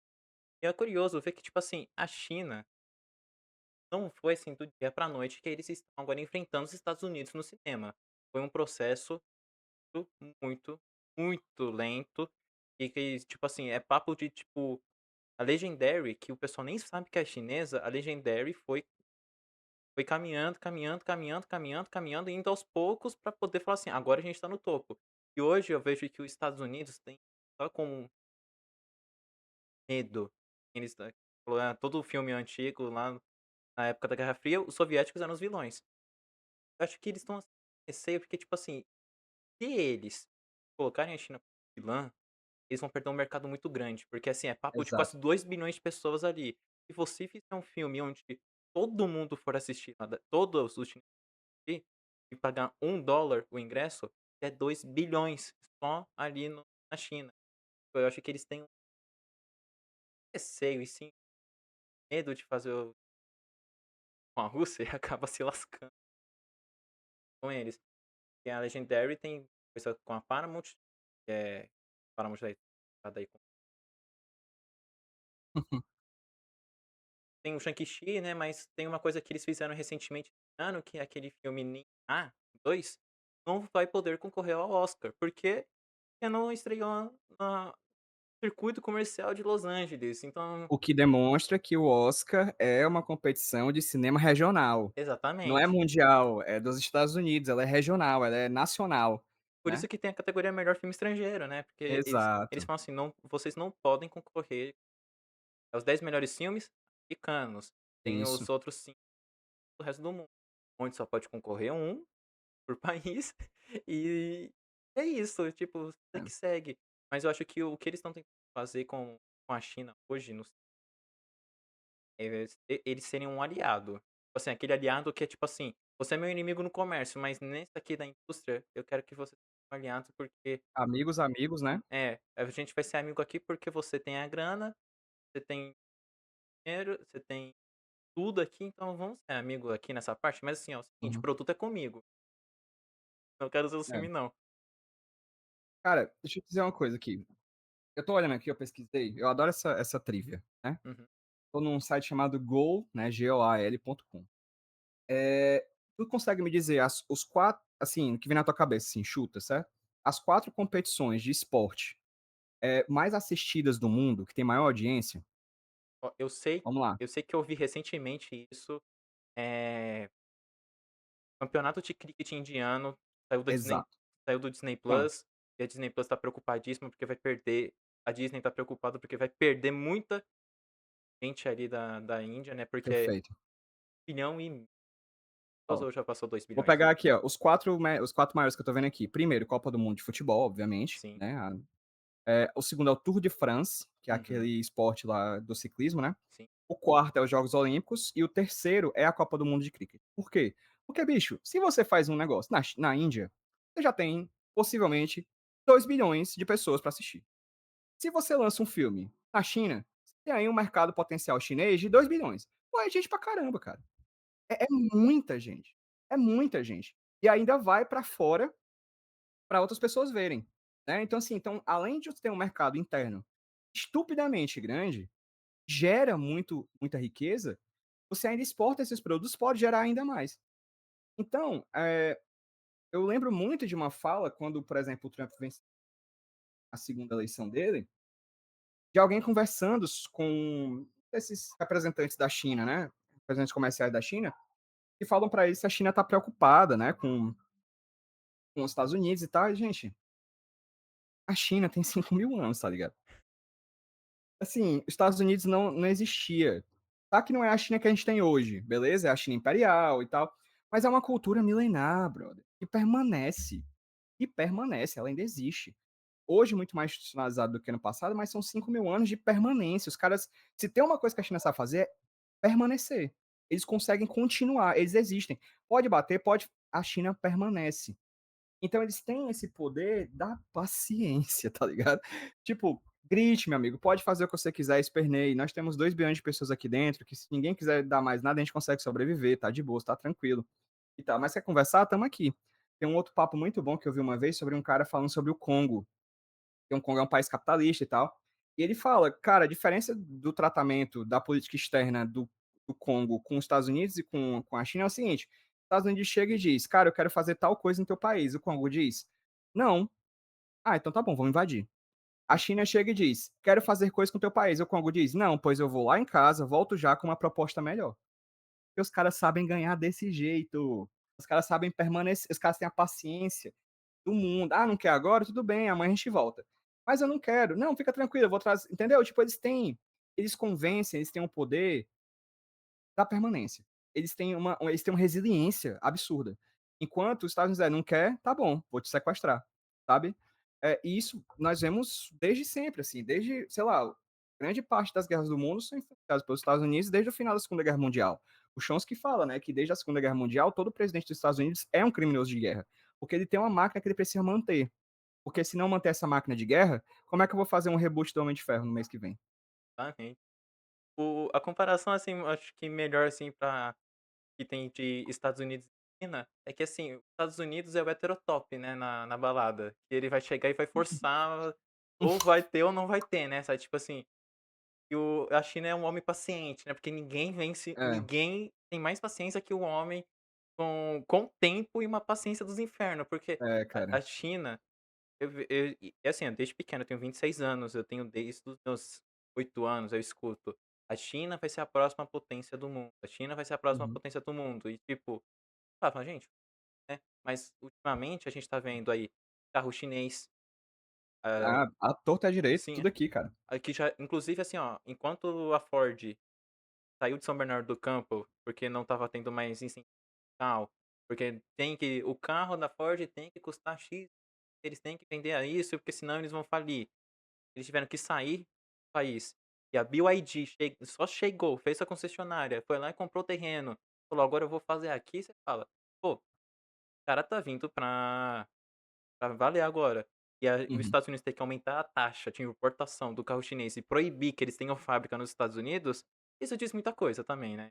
E é curioso ver que, tipo assim, a China não foi assim do dia pra noite que eles estão agora enfrentando os Estados Unidos no cinema. Foi um processo muito, muito lento e que, tipo assim, é papo de, tipo, a Legendary, que o pessoal nem sabe que é chinesa, a Legendary foi caminhando, caminhando, caminhando, caminhando, caminhando, indo aos poucos para poder falar assim: "Agora a gente tá no topo". E hoje eu vejo que os Estados Unidos têm só com medo, eles todo filme antigo lá na época da Guerra Fria, os soviéticos eram os vilões. Eu acho que eles estão assim, com receio, porque, tipo assim, se eles colocarem a China como vilã, eles vão perder um mercado muito grande, porque, assim, é papo de quase exato. 2 bilhões de pessoas ali. Se você fizer um filme onde todo mundo for assistir, todos os chineses assistir, e pagar $1 o ingresso, é 2 bilhões só ali na China. Eu acho que eles têm um receio e sim, medo de fazer com a Rússia e acaba se lascando com eles. E a Legendary tem coisa com a Paramount, que é Paramount daí tem o Shang-Chi, né, mas tem uma coisa que eles fizeram recentemente esse ano, que é aquele filme Ah 2 não vai poder concorrer ao Oscar, porque não estreou no circuito comercial de Los Angeles, então O que demonstra que o Oscar é uma competição de cinema regional. Não é exatamente. mundial, é dos Estados Unidos, ela é regional, ela é nacional, Por isso né. que tem a categoria melhor filme estrangeiro, né, porque eles Exato, falam assim: "Não, vocês não podem concorrer aos 10 melhores filmes americanos, tem isso. os outros 5 do resto do mundo, onde só pode concorrer um por país, e é isso, tipo, É. segue que segue. Mas eu acho que o que eles estão tentando fazer com a China hoje eles serem um aliado. Tipo assim, aquele aliado que é tipo assim: "Você é meu inimigo no comércio, mas nesse aqui da indústria, eu quero que você seja um aliado, porque Amigos, amigos, né. a gente vai ser amigo aqui porque você tem a grana, você tem dinheiro, você tem tudo aqui, então vamos ser amigo aqui nessa parte, mas assim, ó, é o seguinte, o Uhum. produto é comigo, não quero seu É. filme não". Cara, deixa eu dizer uma coisa aqui, eu tô olhando aqui, eu pesquisei, eu adoro essa trivia, né. Uhum. Tô num site chamado Goal, né, goal.com. Tu consegue me dizer os 4 assim, que vem na tua cabeça, assim, chuta, certo? As 4 competições de esporte, mais assistidas do mundo, que tem maior audiência? Ó, Vamos lá. eu sei que eu vi recentemente isso, eh, campeonato de cricket indiano saiu da Disney Exato. saiu do Disney Pronto, Plus, e a Disney Plus tá preocupadíssima, porque vai perder a Disney tá preocupada, porque vai perder muita gente ali da Índia, né, porque é perfeito. 1.500.000.000 Ó, ou já passou dois vou bilhões pegar aqui, ó, os 4 maiores que eu tô vendo aqui. Primeiro, Copa do Mundo de futebol, obviamente, Sim. né, o segundo é o Tour de France, que é Uhum. aquele esporte lá do ciclismo, né. Sim. O quarto é os Jogos Olímpicos e o terceiro é a Copa do Mundo de Cricket. Por quê? Porque, bicho, se você faz um negócio na Índia, você já tem, possivelmente, 2 bilhões de pessoas para assistir. Se você lança um filme na China, você tem aí um mercado potencial chinês de 2 bilhões. Pô, é gente pra caramba, cara. É muita gente. É muita gente. E ainda vai pra fora para outras pessoas verem, né. Então, assim, além de você ter um mercado interno estupidamente grande, gera muita riqueza, você ainda exporta esses produtos, pode gerar ainda mais. Então, eu lembro muito de uma fala quando, por exemplo, o Trump venceu a segunda eleição dele, de alguém conversando com esses representantes da China, né, representantes comerciais da China, que falam para ele se a China está preocupada, né, com os Estados Unidos e tal. E, gente, a China tem 5.000 anos, tá ligado? Assim, os Estados Unidos não existia. Tá que não é a China que a gente tem hoje, beleza? É a China imperial e tal, mas é uma cultura milenar, brother, e permanece, ela ainda existe. hoje muito mais institucionalizado do que no passado, mas são 5.000 anos de permanência. Os caras, se tem uma coisa que a China sabe fazer, é permanecer. Eles conseguem continuar, eles existem. Pode bater, pode, a China permanece. Então eles têm esse poder da paciência, tá ligado? Tipo, grite, meu amigo, pode fazer o que você quiser, esperneie. Nós temos 2 bilhões de pessoas aqui dentro, que se ninguém quiser dar mais nada, a gente consegue sobreviver, tá de boa, tá tranquilo e tal. Mas quer conversar? Tamo aqui. Tem um outro papo muito bom que eu vi uma vez sobre um cara falando sobre o Congo. Que o Congo é um país capitalista e tal. E ele fala, cara, a diferença do tratamento da política externa do Congo com os Estados Unidos e com a China é o seguinte: os Estados Unidos chega e diz, cara, eu quero fazer tal coisa no teu país. O Congo diz, não. Ah, então tá bom, vamos invadir. A China chega e diz, quero fazer coisa com o teu país. O Congo diz, não, pois eu vou lá em casa, volto já com uma proposta melhor. Porque os caras sabem ganhar desse jeito. Os caras sabem permanecer, os caras têm a paciência do mundo. Ah, não quer agora? Tudo bem, amanhã a gente volta. Mas eu não quero. Não, fica tranquilo, eu vou trazer. Entendeu? Tipo, eles convencem, eles têm um poder da permanência. Eles têm uma resiliência absurda. Enquanto os Estados Unidos não quer, tá bom, vou te sequestrar, sabe? E isso nós vemos desde sempre, assim, desde, sei lá, grande parte das guerras do mundo são influenciadas pelos Estados Unidos desde o final da Segunda Guerra Mundial. O Chomsky fala, né, que desde a Segunda Guerra Mundial todo presidente dos Estados Unidos é um criminoso de guerra, porque ele tem uma máquina que ele precisa manter. Porque se não manter essa máquina de guerra, como é que eu vou fazer um reboot do Homem de Ferro no mês que vem? Exatamente. A comparação, assim, eu acho que melhor, assim, pra que tem de Estados Unidos e China, é que, assim, os Estados Unidos é o heterotop, né, na balada, que ele vai chegar e vai forçar, ou vai ter ou não vai ter, né, sabe, tipo assim, e a China é um homem paciente, né, porque É, ninguém tem mais paciência que o homem com o tempo e uma paciência dos infernos, porque a cara. China, assim, desde pequeno, eu tenho 26 anos, eu tenho desde os meus 8 anos, eu escuto: "A China vai ser a próxima potência do mundo, a China vai ser a próxima Uhum. potência do mundo", e tipo, fala: "Gente", né, mas ultimamente a gente tá vendo aí carro chinês, ah, Ah, à torta e à direita, sim, tudo aqui, cara. aqui já inclusive assim, ó, enquanto a Ford saiu de São Bernardo do Campo, porque não estava tendo mais incentivo fiscal, porque o carro da Ford tem que custar X, eles têm que vender a isso, porque senão eles vão falir. Eles tiveram que sair do país. E a BYD só chegou, fez a concessionária, foi lá e comprou o terreno. Falou: "Agora eu vou fazer aqui", você fala: "Pô, o cara tá vindo pra valer agora". Os Uhum. Estados Unidos tem que aumentar a taxa de importação do carro chinês e proibir que eles tenham fábrica nos Estados Unidos, isso diz muita coisa também, né.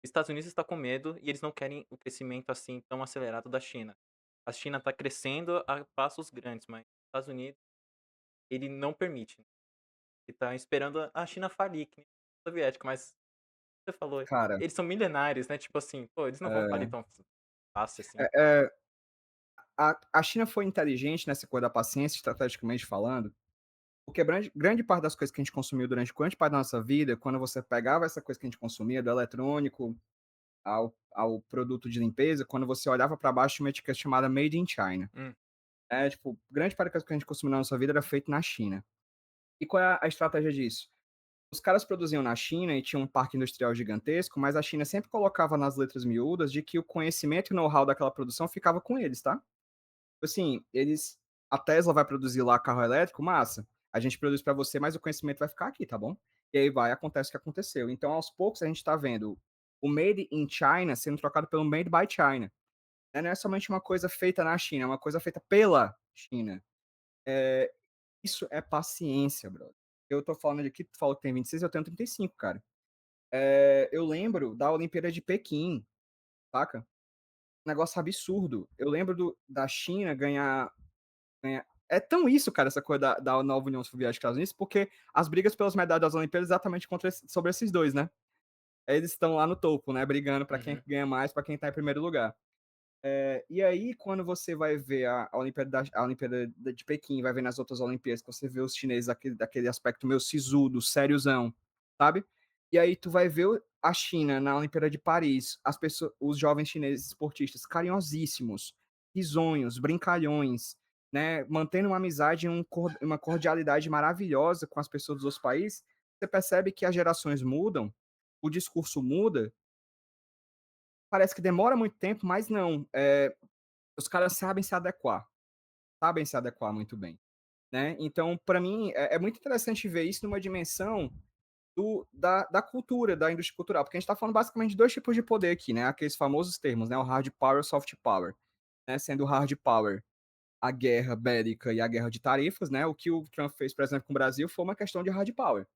Os Estados Unidos está com medo e eles não querem o crescimento, assim, tão acelerado da China. A China tá crescendo a passos grandes, mas os Estados Unidos, ele não permite. Ele tá esperando a China falir, que nem a soviética, mas você falou, Cara, eles são milenários, né, tipo assim, pô, eles não vão falir é tão fácil assim. é é a China foi inteligente nessa coisa da paciência, estrategicamente falando, porque grande parte das coisas que a gente consumiu durante grande parte da nossa vida, quando você pegava essa coisa que a gente consumia, do eletrônico ao produto de limpeza, quando você olhava para baixo tinha uma etiqueta chamada Made in China. Hum, Tipo, grande parte das coisas que a gente consumiu na nossa vida era feito na China. E qual é a estratégia disso? Os caras produziam na China e tinha um parque industrial gigantesco, mas a China sempre colocava nas letras miúdas de que o conhecimento e o know-how daquela produção ficava com eles, tá? Assim, a Tesla vai produzir lá carro elétrico, massa. A gente produz para você, mas o conhecimento vai ficar aqui, tá bom? E aí acontece o que aconteceu. Então, aos poucos, a gente está vendo o Made in China sendo trocado pelo Made by China. Não é somente uma coisa feita na China, é uma coisa feita pela China. Isso é paciência, brother. Eu tô falando aqui, tu falou que tem 26, eu tenho 35, cara. Eu lembro da Olimpíada de Pequim, saca? Um negócio absurdo. Eu lembro da China é tão isso, cara, essa coisa da nova União Soviética e Estados Unidos, porque as brigas pelas medalhas das Olimpíadas é exatamente sobre esses dois, né? Eles estão lá no topo, né? Brigando pra quem uhum. ganha mais, pra quem tá em primeiro lugar. E aí, quando você vai ver a Olimpíada de Pequim, vai ver nas outras Olimpíadas, que você vê os chineses daquele aspecto meio sisudo, sériozão, sabe? E aí tu vai ver a China na Olimpíada de Paris, os jovens chineses esportistas carinhosíssimos, risonhos, brincalhões, né? Mantendo uma amizade e uma cordialidade maravilhosa com as pessoas dos outros países. Você percebe que as gerações mudam, o discurso muda, parece que demora muito tempo, mas não. Os caras sabem se adequar muito bem. né. Então, para mim, é muito interessante ver isso numa dimensão da cultura, da indústria cultural, porque a gente está falando basicamente de 2 tipos de poder aqui, né, aqueles famosos termos, né, o hard power e o soft power, né, sendo o hard power a guerra bélica e a guerra de tarifas, né, o que o Trump fez, por exemplo, com o Brasil foi uma questão de hard power,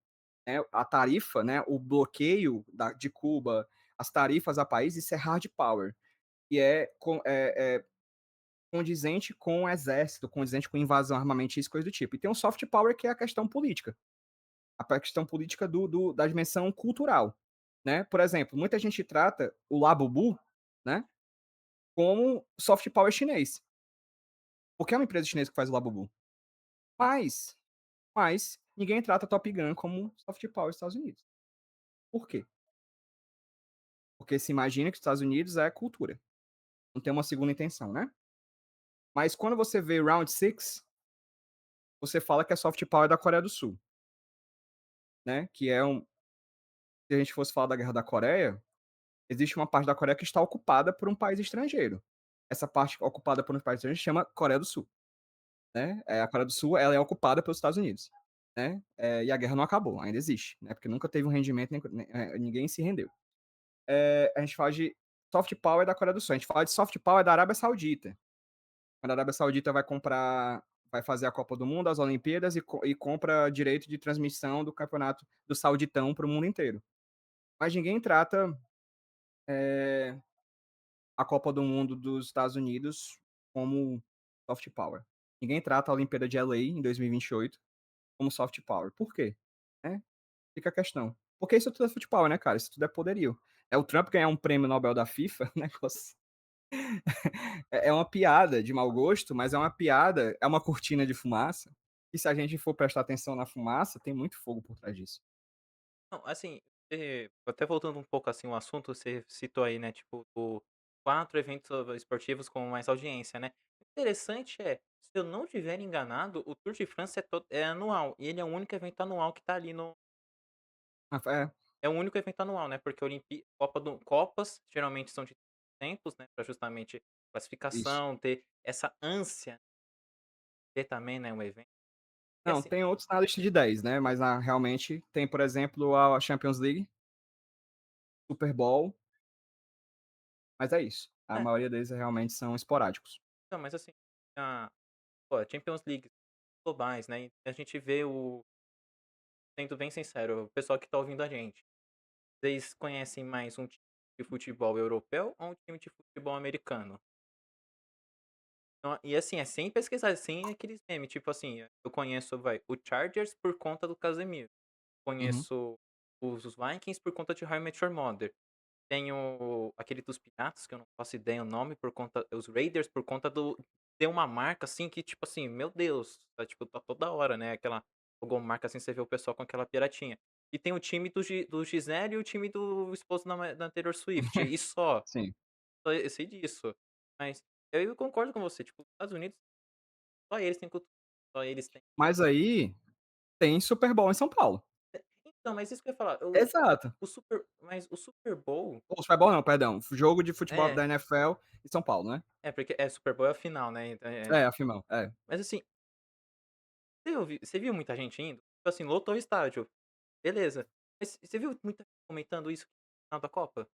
né, a tarifa, né, o bloqueio de Cuba, as tarifas a países, isso é hard power, e é condizente com o exército, condizente com invasão armamentista, coisa do tipo. E tem o soft power que é a questão política, a questão política da dimensão cultural, né. Por exemplo, muita gente trata o Labubu, né, como soft power chinês, porque é uma empresa chinesa que faz o Labubu. Mas ninguém trata Top Gun como soft power dos Estados Unidos. Por quê? Porque se imagina que os Estados Unidos é cultura, não tem uma segunda intenção, né. Mas quando você vê Round Six, você fala que é soft power da Coreia do Sul, né, que é se a gente fosse falar da guerra da Coreia, existe uma parte da Coreia que está ocupada por um país estrangeiro. Essa parte ocupada por um país estrangeiro chama Coreia do Sul, né. A Coreia do Sul, ela é ocupada pelos Estados Unidos, né, e a guerra não acabou, ainda existe, né, porque nunca teve um rendimento, ninguém se rendeu. A gente fala de soft power da Coreia do Sul, a gente fala de soft power da Arábia Saudita. Quando a Arábia Saudita vai fazer a Copa do Mundo, as Olimpíadas e compra direito de transmissão do campeonato do Sauditão para o mundo inteiro. Mas ninguém trata, eh, a Copa do Mundo dos Estados Unidos como soft power. Ninguém trata a Olimpíada de LA em 2028 como soft power. Por quê? Né, fica a questão. Porque isso tudo é soft power, né, cara, isso tudo é poderio. É o Trump ganhar um prêmio Nobel da FIFA, negócio é uma piada de mau gosto, mas é uma piada, é uma cortina de fumaça, e se a gente for prestar atenção na fumaça, tem muito fogo por trás disso. Não, assim, até voltando um pouco, assim, o assunto, você citou aí, né, tipo, 4 eventos esportivos com mais audiência, né. Interessante se eu não estiver enganado, o Tour de France é anual, e ele é o único evento anual que tá ali no É, é o único evento anual, né, porque Copas geralmente são de tempos, né, pra justamente isso. classificação, ter essa ânsia, ter também, né, um evento. E Não, assim tem outros na lista de 10, né, mas realmente tem, por exemplo, a Champions League, Super Bowl, mas é isso. A é, maioria deles realmente são esporádicos. não, mas assim, a a Champions League globais, né, e a gente vê sendo bem sincero, o pessoal que tá ouvindo a gente, vocês conhecem mais um time de futebol europeu ou um time de futebol americano? Então, e assim, é sem pesquisar, sem aqueles memes, tipo assim, eu conheço, o Chargers por conta do Casemiro, Uhum. conheço os Vikings por conta de How I Met Your Mother, tenho aquele dos piratas, que eu não faço ideia o nome, por conta os Raiders, por conta do ter uma marca, assim, que tipo assim, meu Deus, tá tipo, tá toda hora, né, aquela logomarca, assim, você vê o pessoal com aquela piratinha. E tem o time do Gisele e o time do esposo da Taylor Swift, e Sim. só eu sei disso. Mas eu concordo com você, tipo, os Estados Unidos, só eles têm cultura, só eles têm Mas aí tem Super Bowl em São Paulo. então, mas isso que eu ia falar, Exato. o Super Bowl Ou Super Bowl não, perdão, jogo de futebol é, da NFL em São Paulo, né. porque Super Bowl é a final, né, então É, a final, é. mas assim, você viu muita gente indo? Tipo assim, lotou o estádio, beleza. Mas você viu muita gente comentando isso no final da Copa?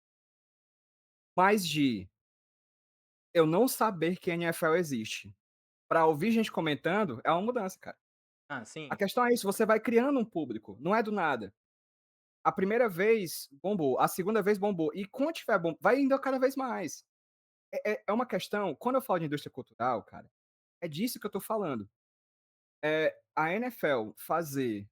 Mais de eu não saber que a NFL existe, pra ouvir gente comentando, é uma mudança, cara. Ah, A sim. questão é isso, você vai criando um público, não é do nada. A primeira vez bombou, a segunda vez bombou, e quando tiver bom vai indo cada vez mais. É uma questão quando eu falo de indústria cultural, cara, é disso que eu tô falando. A NFL fazer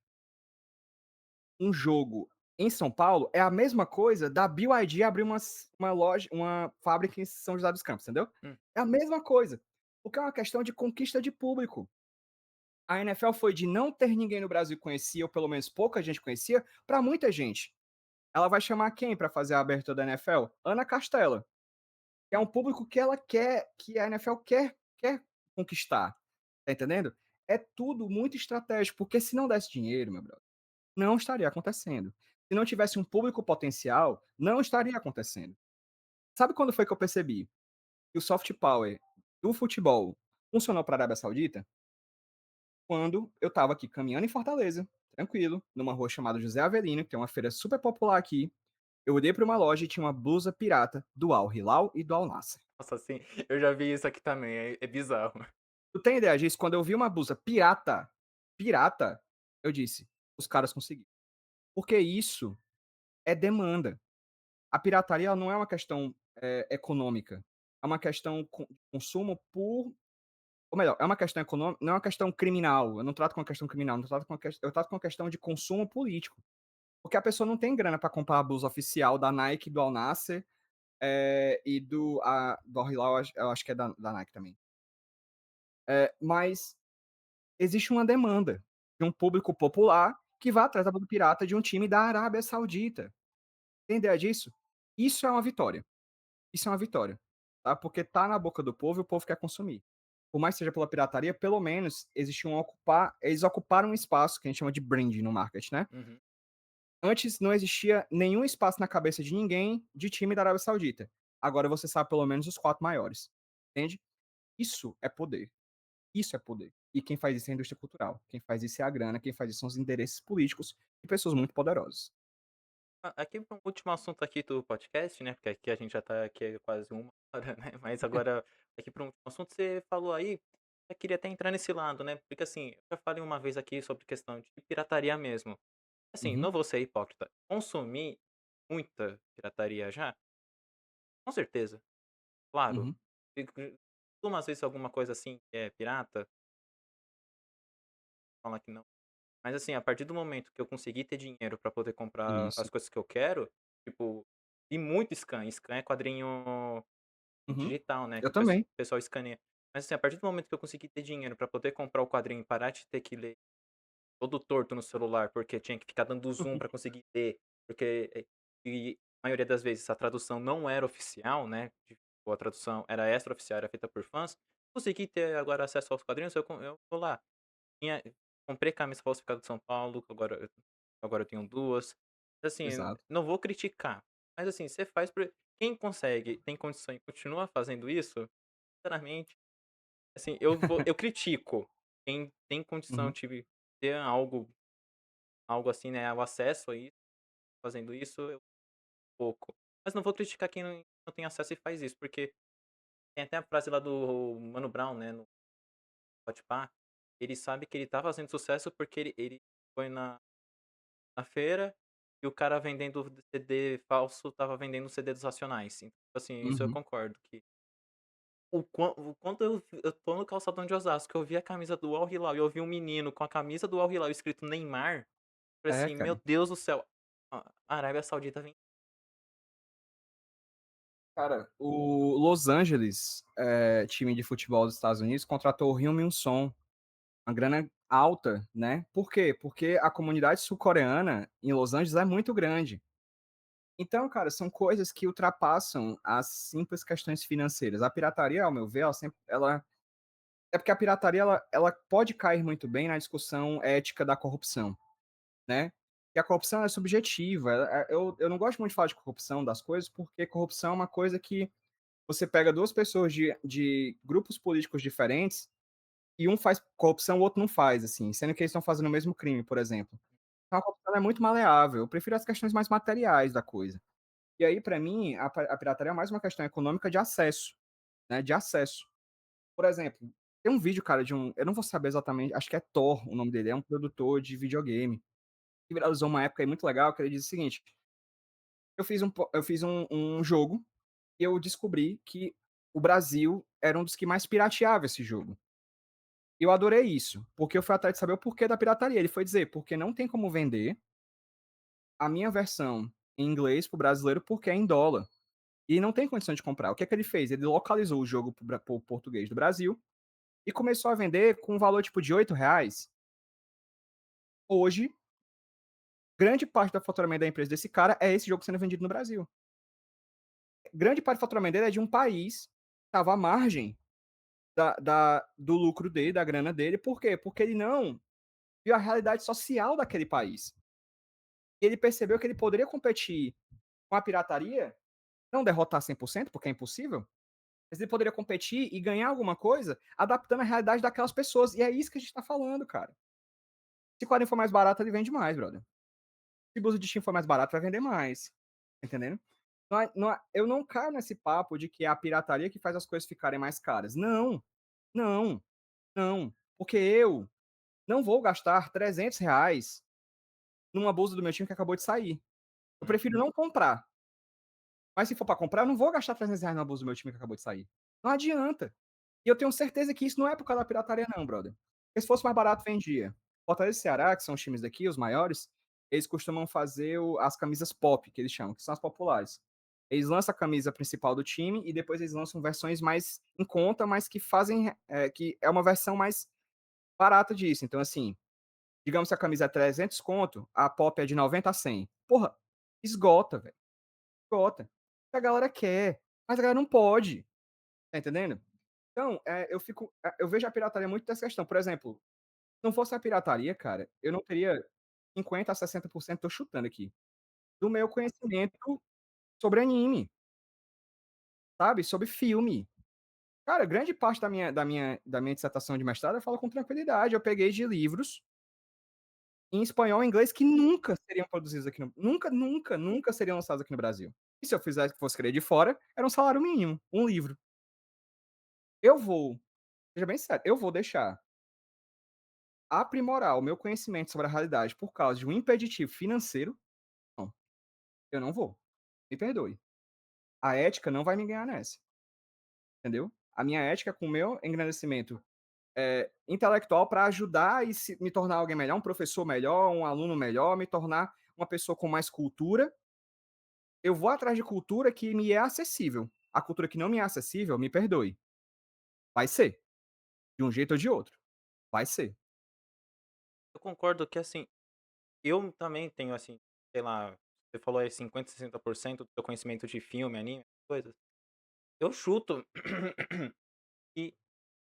um jogo em São Paulo é a mesma coisa da BYD abrir uma loja, uma fábrica em São José dos Campos, entendeu? Hum. É a mesma coisa, porque é uma questão de conquista de público. A NFL foi de não ter ninguém no Brasil que conhecia, ou pelo menos pouca gente conhecia, pra muita gente. Ela vai chamar quem pra fazer a abertura da NFL? Ana Castela, que é um público que ela quer, que a NFL quer conquistar, tá entendendo? É tudo muito estratégico, porque se não desse dinheiro, meu brother, não estaria acontecendo. Se não tivesse um público potencial, não estaria acontecendo. Sabe quando foi que eu percebi que o soft power do futebol funcionou para a Arábia Saudita? quando eu estava aqui caminhando em Fortaleza, tranquilo, numa rua chamada José Avelino, que tem uma feira super popular aqui. Eu olhei para uma loja e tinha uma blusa pirata do Al Hilal e do Al Nassr. Nossa, assim, eu já vi isso aqui também, é bizarro. Tu tem ideia disso? Quando eu vi uma blusa pirata, eu disse: "Os caras conseguiram". Porque isso é demanda. A pirataria ela não é uma questão, econômica, é uma questão de consumo por ou melhor, é uma questão econômica, não é uma questão criminal, eu não trato com uma questão criminal, eu trato com uma eu trato com uma questão de consumo político. Porque a pessoa não tem grana para comprar a blusa oficial da Nike, do Al Nassr, e do Al Hilal, eu acho que é da Nike também. Mas existe uma demanda de um público popular que vai atrás da blusa pirata de um time da Arábia Saudita. Tem ideia disso? Isso é uma vitória. Isso é uma vitória, tá, porque tá na boca do povo e o povo quer consumir. Por mais que seja pela pirataria, pelo menos eles ocuparam um espaço que a gente chama de branding no marketing, né. Uhum. Antes não existia nenhum espaço na cabeça de ninguém de time da Arábia Saudita. Agora você sabe pelo menos os 4 maiores, entende? Isso é poder, isso é poder. E quem faz isso é a indústria cultural, quem faz isso é a grana, quem faz isso são os interesses políticos de pessoas muito poderosas. Aqui para um último assunto aqui do podcast, né, porque aqui a gente já tá aqui há quase uma hora, né, mas agora aqui para um último assunto, você falou aí, eu queria até entrar nesse lado, né, porque assim, eu já falei uma vez aqui sobre questão de pirataria mesmo. Assim, Uhum, não vou ser hipócrita, consumi muita pirataria já? Com certeza, claro. uhum. Umas vezes alguma coisa assim que é pirata, falar que não. Mas assim, a partir do momento que eu consegui ter dinheiro pra poder comprar Isso. as coisas que eu quero, tipo, e muito scan, scan é quadrinho Uhum. digital, né, que Eu o também. pessoal escaneia. Mas assim, a partir do momento que eu consegui ter dinheiro pra poder comprar o quadrinho e parar de ter que ler todo torto no celular, porque tinha que ficar dando zoom pra conseguir ler, porque, e a maioria das vezes a tradução não era oficial, né, ou a tradução era extraoficial, era feita por fãs, consegui ter agora acesso aos quadrinhos, eu vou lá, tinha comprei camisa falsificada de São Paulo, que agora eu tenho 2. Assim, Exato. não vou criticar, mas assim, você faz por quem consegue, tem condição e continua fazendo isso, sinceramente, assim, eu critico quem tem condição Uhum, de ter algo assim, né, o acesso a isso, fazendo isso, eu pouco. Mas não vou criticar quem não tem acesso e faz isso, porque tem até a frase lá do Mano Brown, né, no Podpah, ele sabe que ele tá fazendo sucesso porque ele foi na feira e o cara vendendo CD falso estava vendendo CD dos Racionais. Então, assim, isso eu uhum. concordo que o quanto eu tô no calçadão de Osasco, eu vi a camisa do Al Hilal e eu vi um menino com a camisa do Al Hilal escrito Neymar, falei É, assim: "Meu cara. Deus do céu, a Arábia Saudita vem". Cara, o Los Angeles, time de futebol dos Estados Unidos, contratou o Heung-min Son, uma grana alta, né. Por quê? Porque a comunidade sul-coreana em Los Angeles é muito grande. Então, cara, são coisas que ultrapassam as simples questões financeiras. A pirataria, ao meu ver, ela é porque a pirataria ela pode cair muito bem na discussão ética da corrupção, né. E a corrupção é subjetiva, eu não gosto muito de falar de corrupção das coisas, porque corrupção é uma coisa que você pega 2 pessoas de grupos políticos diferentes, e um faz corrupção, o outro não faz, assim, sendo que eles estão fazendo o mesmo crime, por exemplo. Então a corrupção é muito maleável, eu prefiro as questões mais materiais da coisa. E aí, pra mim, a pirataria é mais uma questão econômica de acesso, né, de acesso. Por exemplo, tem um vídeo, cara, eu não vou saber exatamente, acho que é Thor o nome dele, é um produtor de videogame, que viralizou uma época aí muito legal, que ele diz o seguinte: eu fiz um jogo e eu descobri que o Brasil era um dos que mais pirateava esse jogo. Eu adorei isso, porque eu fui atrás de saber o porquê da pirataria. Ele foi dizer: "Porque não tem como vender a minha versão em inglês para o brasileiro, porque é em dólar, e não tem condição de comprar". O que é que ele fez? Ele localizou o jogo para o português do Brasil e começou a vender com um valor tipo de R$ 8. Hoje, grande parte do faturamento da empresa desse cara é esse jogo sendo vendido no Brasil. Grande parte do faturamento dele é de um país que estava à margem do lucro dele, da grana dele. Por quê? Porque ele não viu a realidade social daquele país. Ele percebeu que ele poderia competir com a pirataria, não derrotar 100%, porque é impossível, Mas ele poderia competir e ganhar alguma coisa adaptando a realidade daquelas pessoas, e é isso que a gente tá falando, cara. Se quadrinho for mais barato, ele vende mais, brother. Se blusa de time for mais barato, vai vender mais, tá entendendo? Eu não caio nesse papo de que é a pirataria que faz as coisas ficarem mais caras. Não, não, não. Porque eu não vou gastar R$ 300 numa blusa do meu time que acabou de sair. Eu prefiro Uhum. não comprar. Mas se for pra comprar, eu não vou gastar R$ 300 numa blusa do meu time que acabou de sair. Não adianta. E eu tenho certeza que isso não é por causa da pirataria não, brother. Porque se fosse mais barato, vendia. Fortaleza e Ceará, que são os times daqui, os maiores, eles costumam fazer as camisas pop, que eles chamam, que são as populares. Eles lançam a camisa principal do time e depois eles lançam versões mais em conta, mas que fazem, que é uma versão mais barata disso. Então, assim, digamos que a camisa é 300 conto, a pop é de 90 a 100. Porra, esgota, velho. Esgota. A galera quer, mas a galera não pode. Tá entendendo? Então, eu vejo a pirataria muito dessa questão. Por exemplo, se não fosse a pirataria, cara, eu não teria 50 a 60%, tô chutando aqui, do meu conhecimento sobre anime, sabe, sobre filme. Cara, grande parte da minha dissertação de mestrado eu falo com tranquilidade. Eu peguei de livros em espanhol e inglês que nunca seriam produzidos aqui no nunca, nunca, nunca seriam lançados aqui no Brasil. E se eu fizesse fosse querer de fora, era um salário mínimo, um livro. Eu vou, seja bem sério, eu vou deixar aprimorar o meu conhecimento sobre a realidade por causa de um impeditivo financeiro? Não, eu não vou. Me perdoe. A ética não vai me ganhar nessa, entendeu? A minha ética com o meu engrandecimento, intelectual para ajudar e me tornar alguém melhor, um professor melhor, um aluno melhor, me tornar uma pessoa com mais cultura. Eu vou atrás de cultura que me é acessível. A cultura que não me é acessível, me perdoe. Vai ser, de um jeito ou de outro. Vai ser. Eu concordo que, assim, eu também tenho, assim, sei lá, você falou aí 50, 60% do seu conhecimento de filme, anime, coisas. Eu chuto que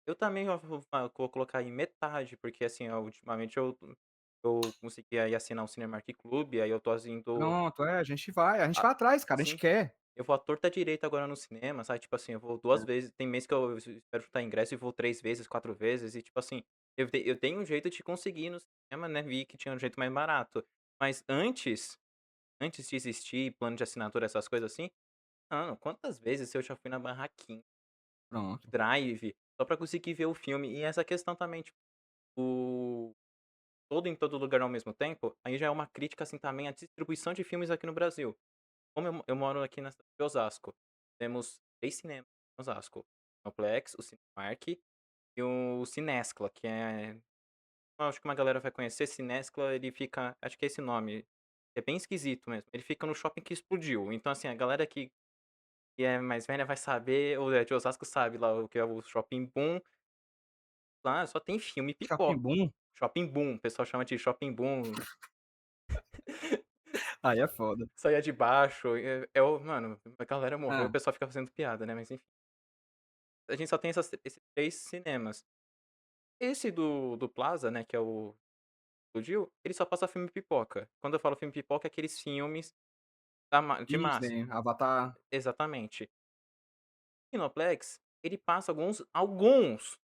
eu também vou colocar aí metade, porque, assim, ultimamente eu consegui aí assinar um Cinemark Club, aí eu tô indo Pronto, a gente vai atrás, cara, a gente sim, quer. eu vou à torta direita agora no cinema, sabe, tipo assim, eu vou 2 É, vezes, tem mês que eu espero juntar ingresso e vou 3 vezes, 4 vezes e, tipo assim, eu tenho um jeito de conseguir ir no cinema, né, vi que tinha um jeito mais barato. Mas antes de existir plano de assinatura, essas coisas assim, mano, quantas vezes eu já fui na barraquinha, pronto. drive, só pra conseguir ver o filme. E essa questão também, tipo, o todo em todo lugar ao mesmo tempo, aí já é uma crítica, assim, também à distribuição de filmes aqui no Brasil. Como eu moro aqui na cidade de Osasco, temos 3 cinemas em Osasco, o Cineplex, o Cinemark e o Cinescla, que é eu acho que uma galera vai conhecer. Cinescla, ele fica, acho que é esse nome, é bem esquisito mesmo, ele fica no shopping que explodiu. Então, assim, a galera que é mais velha vai saber, ou é de Osasco sabe lá o que é o Shopping Boom, lá só tem filme e Shopping pipoca. Boom, Shopping Boom, o pessoal chama de Shopping Boom, aí é foda. saía de baixo, é o mano, a galera morreu, o Hã. pessoal fica fazendo piada, né, mas enfim. A gente só tem esses 3 cinemas. Esse do Plaza, né, que é o explodiu, ele só passa filme pipoca. Quando eu falo filme pipoca, é aqueles filmes de massa. Disney, Avatar. Exatamente. Kinoplex, ele passa alguns,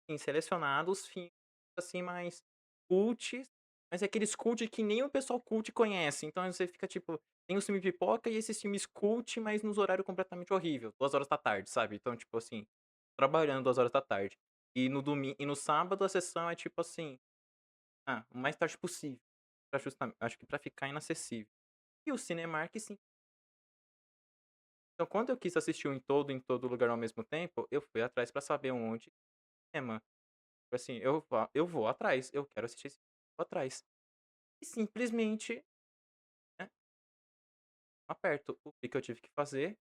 sim, selecionados filmes, assim, mais cults, mas é aqueles cult que nem o pessoal cult conhece. Então você fica tipo, tem o filme pipoca e esses filmes cult, mas nos horários completamente horrível, 2 horas da tarde, sabe. Então, tipo assim, trabalhando 2 horas da tarde. E no sábado a sessão é tipo assim, o mais tarde possível, pra acho que pra ficar inacessível. E o Cinemark sim. Então quando eu quis assistir o em todo lugar ao mesmo tempo, eu fui atrás pra saber onde cinema. Tipo assim, eu vou atrás, eu quero assistir esse filme, vou atrás. E simplesmente, né, aperto. O que que eu tive que fazer?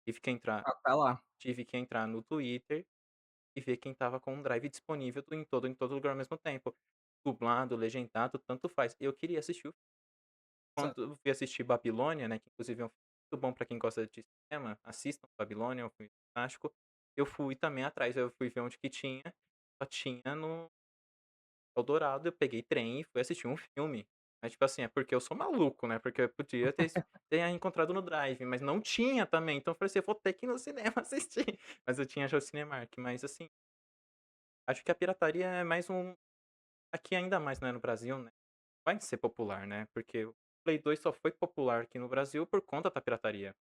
Tive que entrar Tá lá. tive que entrar no Twitter e ver quem estava com um drive disponível do em todo lugar ao mesmo tempo. Dublado, legendado, tanto faz. Eu queria assistir o Certo. quando eu fui assistir Babilônia, né, que inclusive é um filme muito bom pra quem gosta de cinema, assistam Babilônia, é um filme fantástico. Eu fui também atrás, eu fui ver onde que tinha, só tinha no Eldorado, eu peguei trem e fui assistir um filme. Mas, tipo assim, é porque eu sou maluco, né, porque eu podia ter encontrado no Drive, mas não tinha também, então eu falei assim: "Eu vou ter que ir no cinema assistir", mas eu tinha já o Cinemark. Mas, assim, acho que a pirataria é mais aqui ainda mais, né, no Brasil, né, vai ser popular, né, porque o Play 2 só foi popular aqui no Brasil por conta da pirataria.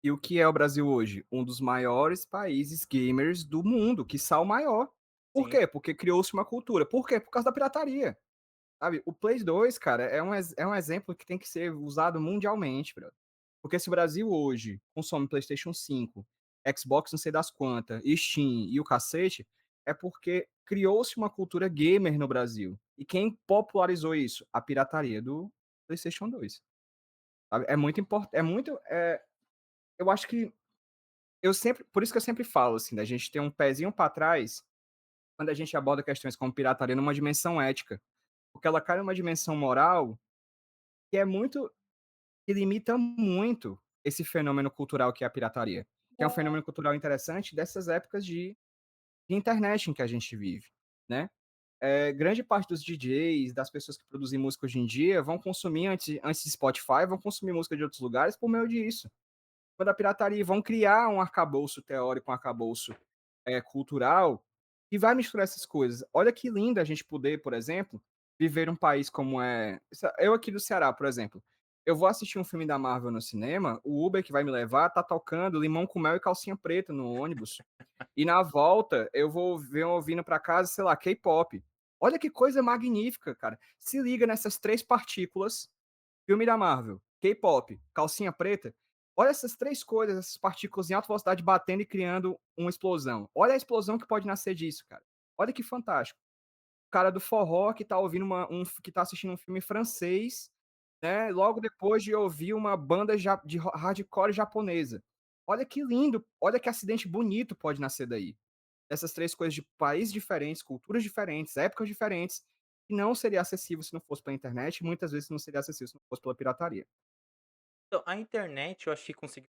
E o que é o Brasil hoje? Um dos maiores países gamers do mundo, quiçá o maior. Por Sim. quê? Porque criou-se uma cultura. Por quê? Por causa da pirataria. Sabe, o Play 2, cara, é um exemplo que tem que ser usado mundialmente, brother. Porque se o Brasil hoje consome PlayStation 5, Xbox não sei das quantas, Steam e o cacete, é porque criou-se uma cultura gamer no Brasil. E quem popularizou isso? A pirataria do PlayStation 2. Sabe? É muito importante, eu acho que por isso que eu sempre falo assim, da gente ter um pezinho para trás quando a gente aborda questões como pirataria numa dimensão ética, porque ela cai numa dimensão moral que é muito que limita muito esse fenômeno cultural que é a pirataria, que é um fenômeno cultural interessante dessas épocas de internet em que a gente vive, né. Grande parte dos DJs, das pessoas que produzem música hoje em dia, vão consumir antes de Spotify, vão consumir música de outros lugares por meio disso. Da pirataria, vão criar um arcabouço teórico, um arcabouço, cultural, que vai misturar essas coisas. Olha que lindo a gente poder, por exemplo, viver um país como eu aqui do Ceará, por exemplo, eu vou assistir um filme da Marvel no cinema, o Uber que vai me levar tá tocando Limão com Mel e Calcinha Preta no ônibus, e na volta eu vou ver ouvindo pra casa, sei lá, K-pop. Olha que coisa magnífica, cara. Se liga nessas 3 partículas. Filme da Marvel, K-pop, calcinha preta. Olha essas 3 coisas, essas partículas em alta velocidade batendo e criando uma explosão. Olha a explosão que pode nascer disso, cara. Olha que fantástico. O cara do forró que tá ouvindo que tá assistindo um filme francês, né, logo depois de ouvir uma banda de hardcore japonesa. Olha que lindo, olha que acidente bonito pode nascer daí. Essas 3 coisas de países diferentes, culturas diferentes, épocas diferentes, que não seria acessível se não fosse pela internet, e muitas vezes não seria acessível se não fosse pela pirataria. Então, a internet eu acho que conseguiu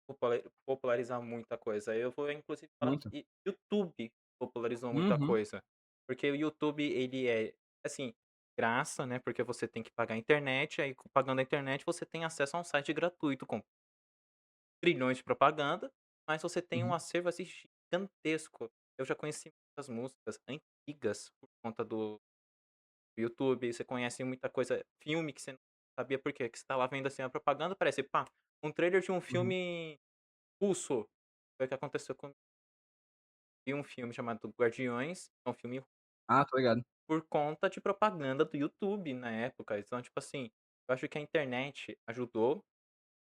popularizar muita coisa. Eu vou inclusive falar Muito. que YouTube popularizou muita Uhum, coisa. Porque o YouTube ele é, assim, graça, né, porque você tem que pagar a internet, aí pagando a internet você tem acesso a um site gratuito com trilhões de propaganda, mas você tem um uhum. acervo, assim, gigantesco. Eu já conheci muitas músicas antigas por conta do YouTube, você conhece muita coisa, filme que você não sabia por quê, que você tá lá vendo, assim, a propaganda, aparece, pá, um trailer de um Uhum. filme russo. Foi o que aconteceu comigo. Vi um filme chamado Guardiões, é um filme Ah, tô ligado. por conta de propaganda do YouTube na época. Então, tipo assim, eu acho que a internet ajudou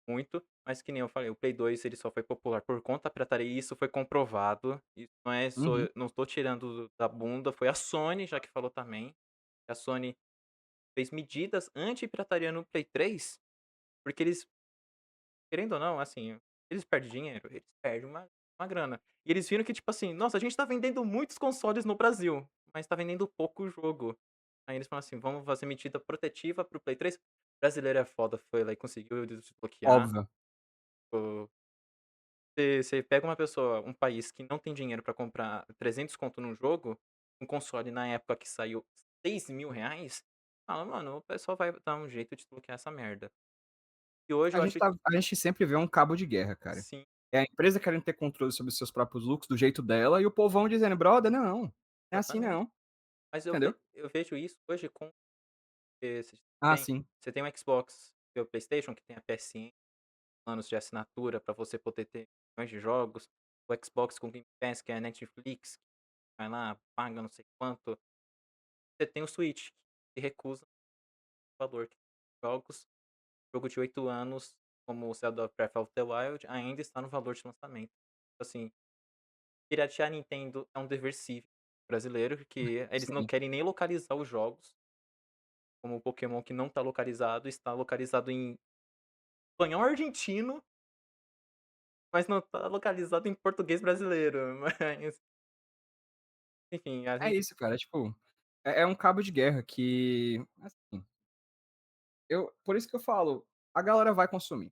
muito, mas que nem eu falei, o Play 2 ele só foi popular por conta da pirataria e isso foi comprovado. Isso Uhum. não estou tirando da bunda, foi a Sony, já que falou também. A Sony fez medidas anti-pirataria no Play 3, porque eles, querendo ou não, assim, eles perdem dinheiro, eles perdem uma grana. E eles viram que, tipo assim: "Nossa, a gente tá vendendo muitos consoles no Brasil, mas tá vendendo pouco jogo". Aí eles falaram assim: "Vamos fazer medida protetiva para o Play 3". Brasileiro é foda, foi lá e conseguiu desbloquear. Óbvio. O você pega uma pessoa, um país que não tem dinheiro pra comprar 300 conto num jogo, um console na época que saiu R$ 6.000, fala: "Mano, o pessoal vai dar um jeito de desbloquear essa merda". E hoje eu acho que A gente sempre vê um cabo de guerra, cara. sim, É a empresa querendo ter controle sobre os seus próprios lucros do jeito dela e o povão dizendo: "Brother, não, não é assim exatamente. não", Mas entendeu? eu vejo isso hoje com Ah, sim. você tem um Xbox e o PlayStation que tem a PSN, planos de assinatura pra você poder ter milhões de jogos, o Xbox com Game Pass, que é a Netflix, vai lá, paga não sei quanto. Você tem o Switch, que recusa o valor que jogos, jogo de 8 anos, como o Zelda Breath of the Wild, ainda está no valor de lançamento. Assim, piratear a Nintendo é um dever cívico brasileiro, que eles não Sim. querem nem localizar os jogos, como o Pokémon que não está localizado em espanhol argentino, mas não está localizado em português brasileiro. Mas, enfim, a É gente isso, cara, tipo, é um cabo de guerra que, assim, por isso que eu falo, a galera vai consumir,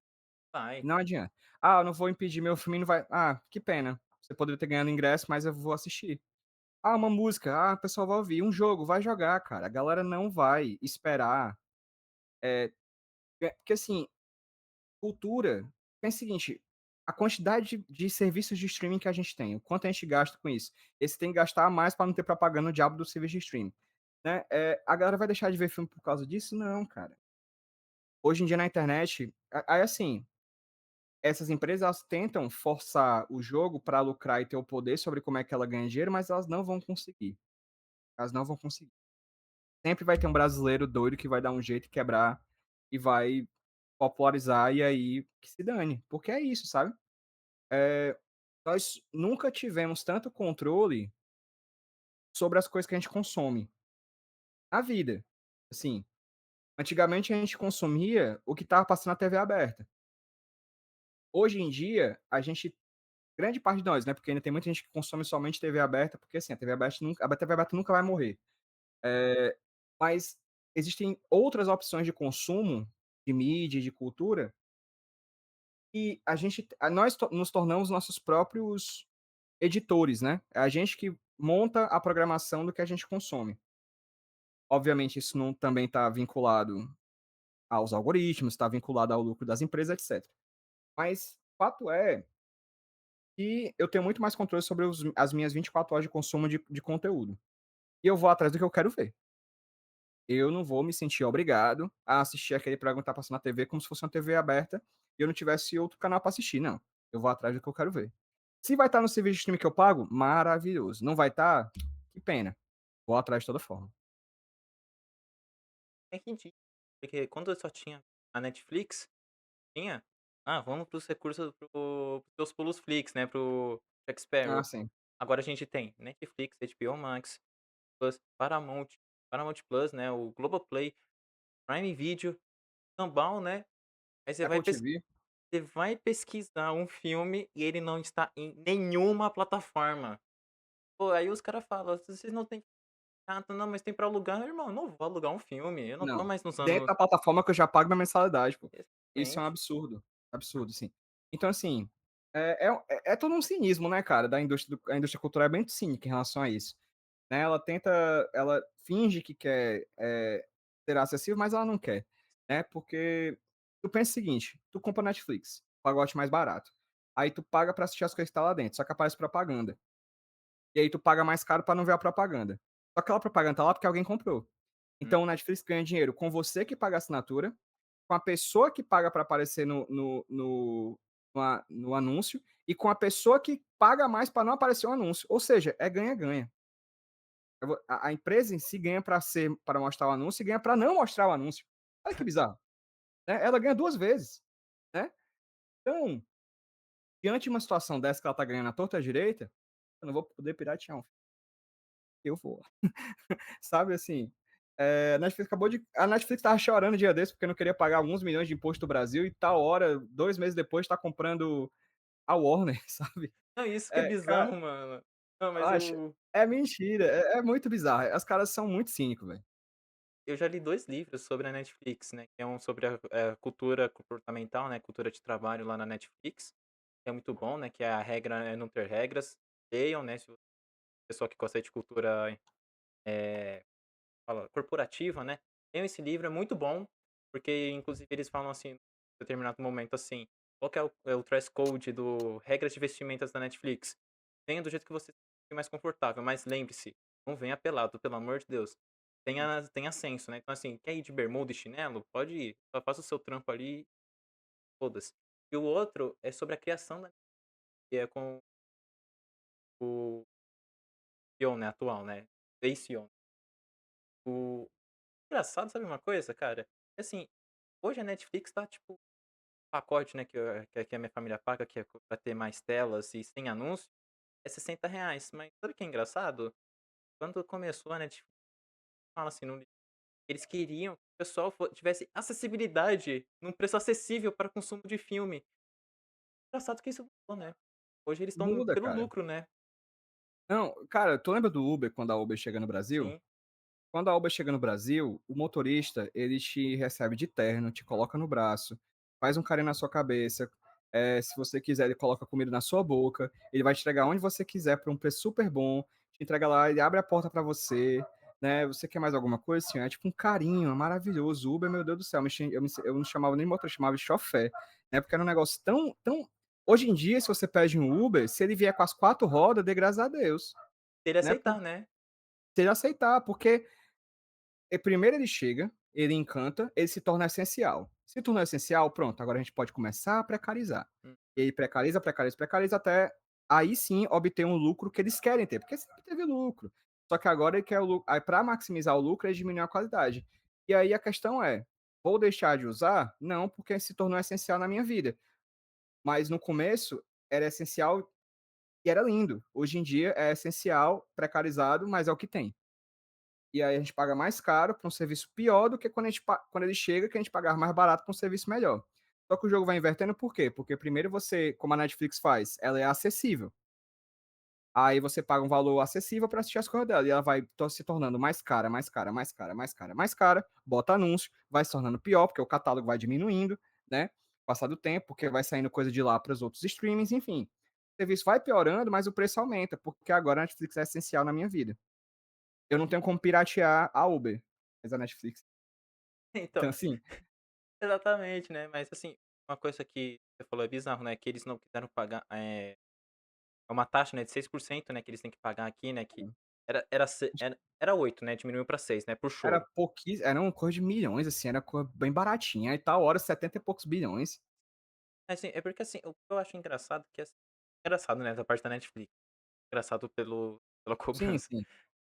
vai, não adianta. "Ah, eu não vou impedir, meu filme não vai", ah, que pena, você poderia ter ganhado ingresso, mas eu vou assistir. Ah, uma música, ah, o pessoal vai ouvir. Um jogo, vai jogar, cara. A galera não vai esperar, Porque assim, cultura pensa o seguinte, a quantidade de serviços de streaming que a gente tem, o quanto a gente gasta com isso. Esse tem que gastar mais para não ter propaganda no diabo do serviço de streaming, né. A galera vai deixar de ver filme por causa disso? Não, cara. Hoje em dia na internet, aí assim, essas empresas elas tentam forçar o jogo para lucrar e ter o poder sobre como é que ela ganha dinheiro, mas elas não vão conseguir. Elas não vão conseguir. Sempre vai ter um brasileiro doido que vai dar um jeito de quebrar e vai popularizar e aí que se dane, porque é isso, sabe. Nós nunca tivemos tanto controle sobre as coisas que a gente consome na vida. Assim, antigamente a gente consumia o que estava passando na TV aberta. Hoje em dia, a gente grande parte de nós, né, porque ainda tem muita gente que consome somente TV aberta, porque assim, a TV aberta nunca vai morrer. Mas existem outras opções de consumo, de mídia, de cultura, e nós nos tornamos nossos próprios editores, né. É a gente que monta a programação do que a gente consome. Obviamente isso não também está vinculado aos algoritmos, está vinculado ao lucro das empresas, etcétera. Mas fato é que eu tenho muito mais controle sobre as minhas 24 horas de consumo de conteúdo. E eu vou atrás do que eu quero ver. Eu não vou me sentir obrigado a assistir aquele programa que tá passando na TV como se fosse uma TV aberta e eu não tivesse outro canal para assistir, não. Eu vou atrás do que eu quero ver. Se vai estar no serviço de streaming que eu pago, maravilhoso. Não vai estar, que pena. Vou atrás de toda forma. É ridículo, porque quando eu só tinha a Netflix, tinha: "Ah, vamos para os recursos para os pulos Flix, né, para o Jack Ah, Sparrow". sim. Agora a gente tem Netflix, HBO Max, Plus, Paramount Plus, né, o Globoplay, Prime Video, Sambal, né. Aí Apple TV? você vai pesquisar um filme e ele não está em nenhuma plataforma. Pô, aí os cara falam: "Vocês não têm nada, não, mas tem pra alugar". Irmão, eu não vou alugar um filme, eu não tô Não. mais nos Dentro anos da plataforma que eu já pago minha mensalidade, pô. Isso é um recentes. absurdo. Absurdo, sim. Então, assim, é todo um cinismo, né, cara, da indústria a indústria cultural é muito cínica em relação a isso, né. Ela finge que quer, ser acessível, mas ela não quer, né, porque tu pensa o seguinte, tu compra Netflix, pacote mais barato, aí tu paga pra assistir as coisas que tá lá dentro, só que aparece propaganda, e aí tu paga mais caro pra não ver a propaganda. Só que aquela propaganda tá lá porque alguém comprou. Hum, Então o Netflix ganha dinheiro com você que paga a assinatura, com a pessoa que paga para aparecer no anúncio e com a pessoa que paga mais para não aparecer o anúncio. Ou seja, é ganha-ganha. A empresa em si ganha para mostrar o anúncio e ganha para não mostrar o anúncio. Olha que bizarro, né? Ela ganha 2 vezes, né. Então, diante de uma situação dessa que ela tá ganhando à torta e à direita, eu não vou poder piratear um filme, eu vou. Sabe, assim, a Netflix estava chorando um dia desse, porque não queria pagar alguns milhões de imposto do Brasil e tal hora, 2 meses depois tá comprando a Warner, sabe. não, isso que é Cara, bizarro, mano. Não, mas acha é mentira, é muito bizarro, os caras são muito cínicos, velho. eu já li 2 livros sobre a Netflix, né, que é um sobre a cultura comportamental, né, cultura de trabalho lá na Netflix, que é muito bom, né, que é A Regra é Não Ter Regras. Leiam, né, se pessoa que gosta de cultura, eh, fala corporativa, né, leiam esse livro, é muito bom, porque inclusive eles falam assim, em determinado momento assim: "Qual que é o dress code do regras de vestimentas da Netflix? Venha do jeito que você se sentir mais confortável, mas lembre-se, não venha pelado, pelo amor de Deus. Tenha senso, né". Então assim, quer ir de bermuda e chinelo? Pode ir, só faça o seu trampo ali, foda-se. E o outro é sobre a criação da que é com o CEO, né, atual, né, ex-CEO. O engraçado, sabe uma coisa, cara? É assim, hoje a Netflix tá, tipo, pacote, né, que a minha família paga, que é pra ter mais telas e sem anúncio, é R$ 60. Mas sabe o que é engraçado? Quando começou a Netflix, fala assim no livro, eles queriam que o pessoal tivesse acessibilidade num preço acessível para consumo de filme. Engraçado que isso mudou, né? Hoje eles estão Muda, pelo cara. lucro, né? Não, cara, tu lembra do Uber, quando a Uber chega no Brasil? Sim. Quando a Uber chega no Brasil, o motorista, ele te recebe de terno, te coloca no braço, faz um carinho na sua cabeça, se você quiser, ele coloca comida na sua boca, ele vai te entregar onde você quiser por um preço super bom, te entrega lá, ele abre a porta pra você, né, "Você quer mais alguma coisa, senhor?" É tipo um carinho, é maravilhoso. O Uber, meu Deus do céu, eu não chamava nem motorista, eu chamava de chofé, né, porque era um negócio tão hoje em dia, se você pede um Uber, se ele vier com as 4 rodas, dê graças a Deus, Se ele né, por aceitar, né. se ele aceitar, porque primeiro ele chega, ele encanta, ele se torna essencial. Se tornou essencial, pronto, agora a gente pode começar a precarizar. Hum. E aí precariza, precariza, precariza até aí sim obter um lucro que eles querem ter, porque sempre teve lucro. Só que agora ele quer o lucro. Aí para maximizar o lucro, ele diminui a qualidade. E aí a questão é: vou deixar de usar? Não, porque se tornou essencial na minha vida. Mas no começo era essencial e era lindo. Hoje em dia é essencial, precarizado, mas é o que tem. E aí a gente paga mais caro por um serviço pior do que quando ele chega, que a gente pagava mais barato por um serviço melhor. Só que o jogo vai invertendo por quê? Porque primeiro você, como a Netflix faz, ela é acessível. Aí você paga um valor acessível para assistir as coisas dela, e ela vai se tornando mais cara, mais cara, mais cara, mais cara, mais cara, bota anúncio, vai se tornando pior, porque o catálogo vai diminuindo, né? Passar do tempo, porque vai saindo coisa de lá para os outros streamings, enfim. O serviço vai piorando, mas o preço aumenta, porque agora a Netflix é essencial na minha vida. Eu não tenho como piratear a Uber, mas a Netflix. Então, Então, assim, exatamente, né, mas assim, uma coisa que você falou é bizarro, né, que eles não quiseram pagar, é uma taxa, né, de 6%, né, que eles têm que pagar aqui, né, que era 8, né, diminuiu pra 6, né, por era show. pouquíssimo, era uma coisa de milhões, assim, era coisa bem baratinha, e tal hora 70 e poucos bilhões. Assim, é porque assim, o que eu acho engraçado que engraçado, né, da parte da Netflix, engraçado pela Sim, cobrança. sim.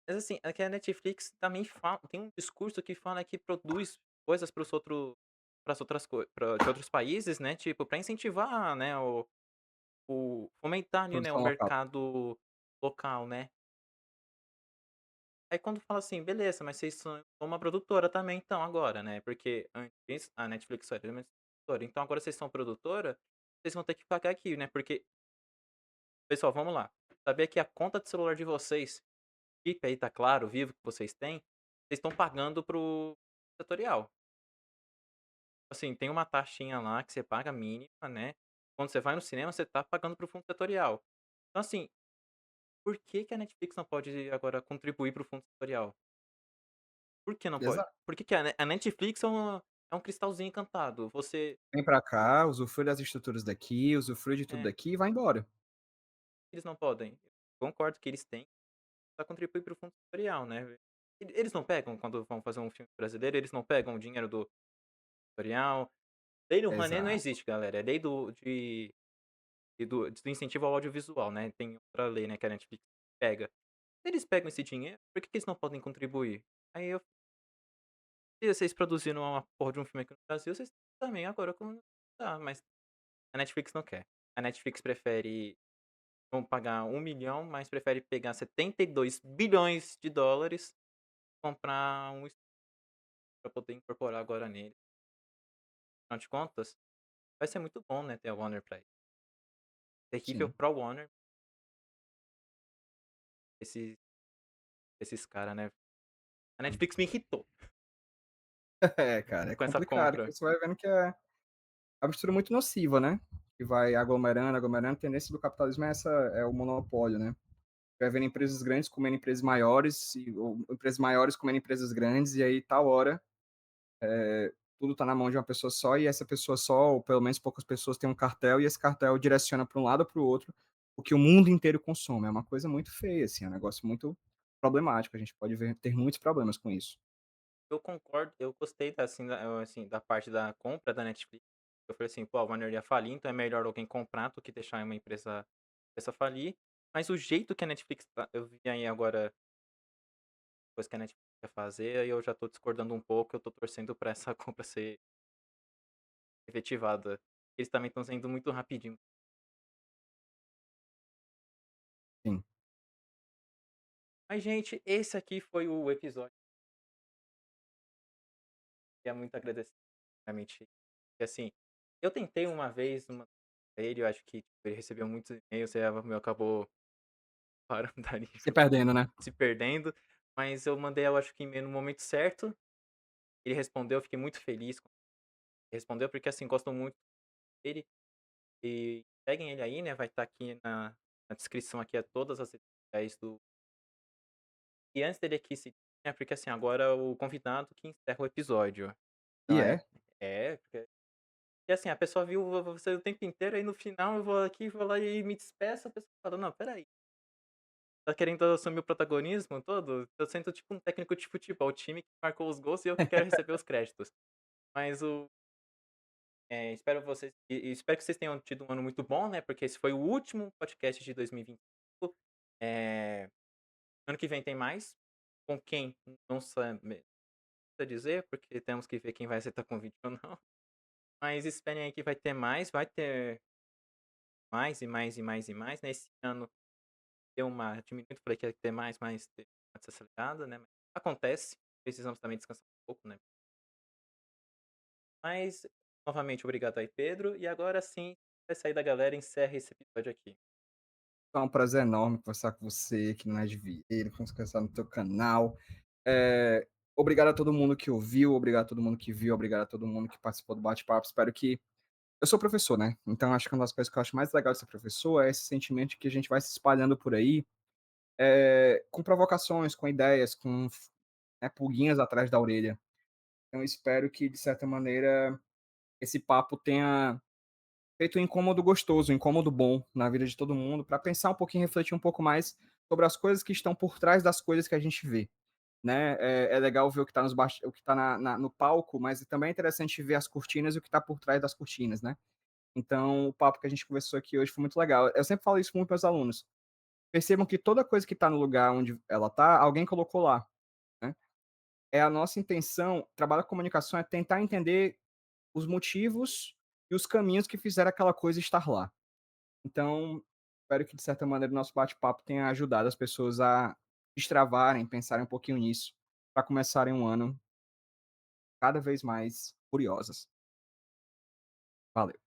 Mas assim, é que a Netflix também fala tem um discurso que fala que produz coisas para as outras coi pra de outros países, né, tipo, pra incentivar, né, o fomentar ali, né, o Produção local. mercado local, né. Aí quando fala assim: "Beleza, mas vocês são uma produtora também então agora, né, porque antes a Netflix só era uma produtora, então agora vocês são produtora, vocês vão ter que pagar aqui, né, porque pessoal, vamos lá, sabia que a conta de celular de vocês, Chip aí tá Claro, Vivo que vocês têm, vocês estão pagando para o setorial. Assim, tem uma taxinha lá que você paga mínima, né, quando você vai no cinema você tá pagando para o fundo setorial. Então assim, por que que a Netflix não pode agora contribuir para o fundo setorial? Por que não pode? Exato. Por que que a Netflix é um cristalzinho encantado, você Vem pra cá, usufrui das estruturas daqui, usufrui de tudo é, daqui e vai embora. eles não podem? Concordo que eles têm pra contribuir para o fundo setorial, né. Eles não pegam quando vão fazer um filme brasileiro, eles não pegam o dinheiro do setorial? Lei do Rouanet não Exato. existe, galera, é lei do incentivo ao audiovisual, né, tem outra lei, né, que a Netflix pega. Se eles pegam esse dinheiro, por que que eles não podem contribuir? Aí eu se vocês produziram uma porra de um filme aqui no Brasil, vocês também agora como tá, mas a Netflix não quer. A Netflix prefere não pagar 1.000.000, mas prefere pegar 72 bilhões de dólares, comprar um estúdio pra poder incorporar agora nele. Afinal de contas, vai ser muito bom, né, ter a Warner pra isso. Terrível Sim. pra Warner, esses esses cara, né. A Netflix me irritou É, cara, é com essa complicado, porque compra. você vai vendo que é uma mistura muito nociva, né, que vai aglomerando, aglomerando. A tendência do capitalismo é essa, é o monopólio, né. Vai vendo empresas grandes comendo empresas maiores, ou empresas maiores comendo empresas grandes, e aí tal hora tudo está na mão de uma pessoa só, e essa pessoa só, ou pelo menos poucas pessoas, têm um cartel, e esse cartel direciona para um lado ou para o outro o que o mundo inteiro consome. É uma coisa muito feia, assim, é um negócio muito problemático. A gente pode ver, ter muitos problemas com isso. Eu concordo, eu gostei da assim, da parte da compra da Netflix. Eu falei assim: "Pô, a Warner ia falir, então é melhor alguém comprar do que deixar uma empresa falir". Mas o jeito que a Netflix eu vi aí agora, coisa que a Netflix quer fazer, aí eu já tô discordando um pouco, eu tô torcendo pra essa compra ser efetivada. Eles também estão sendo muito rapidinho. Sim. Mas gente, esse aqui foi o episódio. Queria muito agradecer, realmente, porque assim, eu tentei uma vez ele, eu acho que tipo, ele recebeu muitos e-mails, aí o meu acabou parando ali, Se perdendo, né. se perdendo, mas eu mandei, eu acho que e-mail no momento certo, ele respondeu, eu fiquei muito feliz quando ele respondeu, porque assim, gosto muito dele, e seguem ele aí, né, vai estar aqui na descrição aqui, todas as redes sociais do e antes dele aqui se É, porque assim, agora o convidado que encerra o episódio. E Então é? porque e assim, a pessoa viu você o tempo inteiro, aí no final eu vou aqui, vou lá e me despeço, a pessoa fala: "Não, espera aí, tá querendo assumir o protagonismo todo? Eu sinto tipo um técnico de futebol, o time que marcou os gols e eu que quero receber os créditos". Mas espero vocês espero que vocês tenham tido um ano muito bom, né, porque esse foi o último podcast de 2025. Eh, Ano que vem tem mais, com quem não sabe dizer, porque temos que ver quem vai aceitar convite ou não. Mas esperem aí que vai ter mais e mais e mais e mais, né, esse ano deu uma diminuída, falei que ia ter mais, mas deu uma desacelerada, né, mas acontece, precisamos também descansar um pouco, né. Mas, novamente, obrigado aí, Pedro, e agora sim, vai sair da galera, encerra esse episódio aqui. É um prazer enorme conversar com você, que não é de Vieira, conversar no teu canal. Obrigado a todo mundo que ouviu, obrigado a todo mundo que viu, obrigado a todo mundo que participou do bate-papo. Espero que eu sou professor, né, então acho que uma das coisas que eu acho mais legal de ser professor é esse sentimento de que a gente vai se espalhando por aí, com provocações, com ideias, com pulguinhas atrás da orelha. Então eu espero que, de certa maneira, esse papo tenha feito um incômodo gostoso, um incômodo bom na vida de todo mundo, para pensar um pouquinho, refletir um pouco mais sobre as coisas que estão por trás das coisas que a gente vê, né. É legal ver o que está o que está no palco, mas também é interessante ver as cortinas e o que está por trás das cortinas, né. Então, o papo que a gente conversou aqui hoje foi muito legal. Eu sempre falo isso com os meus alunos: percebam que toda coisa que está no lugar onde ela está, alguém colocou lá, né. É a nossa intenção, trabalhar com comunicação é tentar entender os motivos e os caminhos que fizeram aquela coisa estar lá. Então, espero que, de certa maneira, o nosso bate-papo tenha ajudado as pessoas a destravarem, pensarem um pouquinho nisso, para começarem um ano cada vez mais curiosas. Valeu.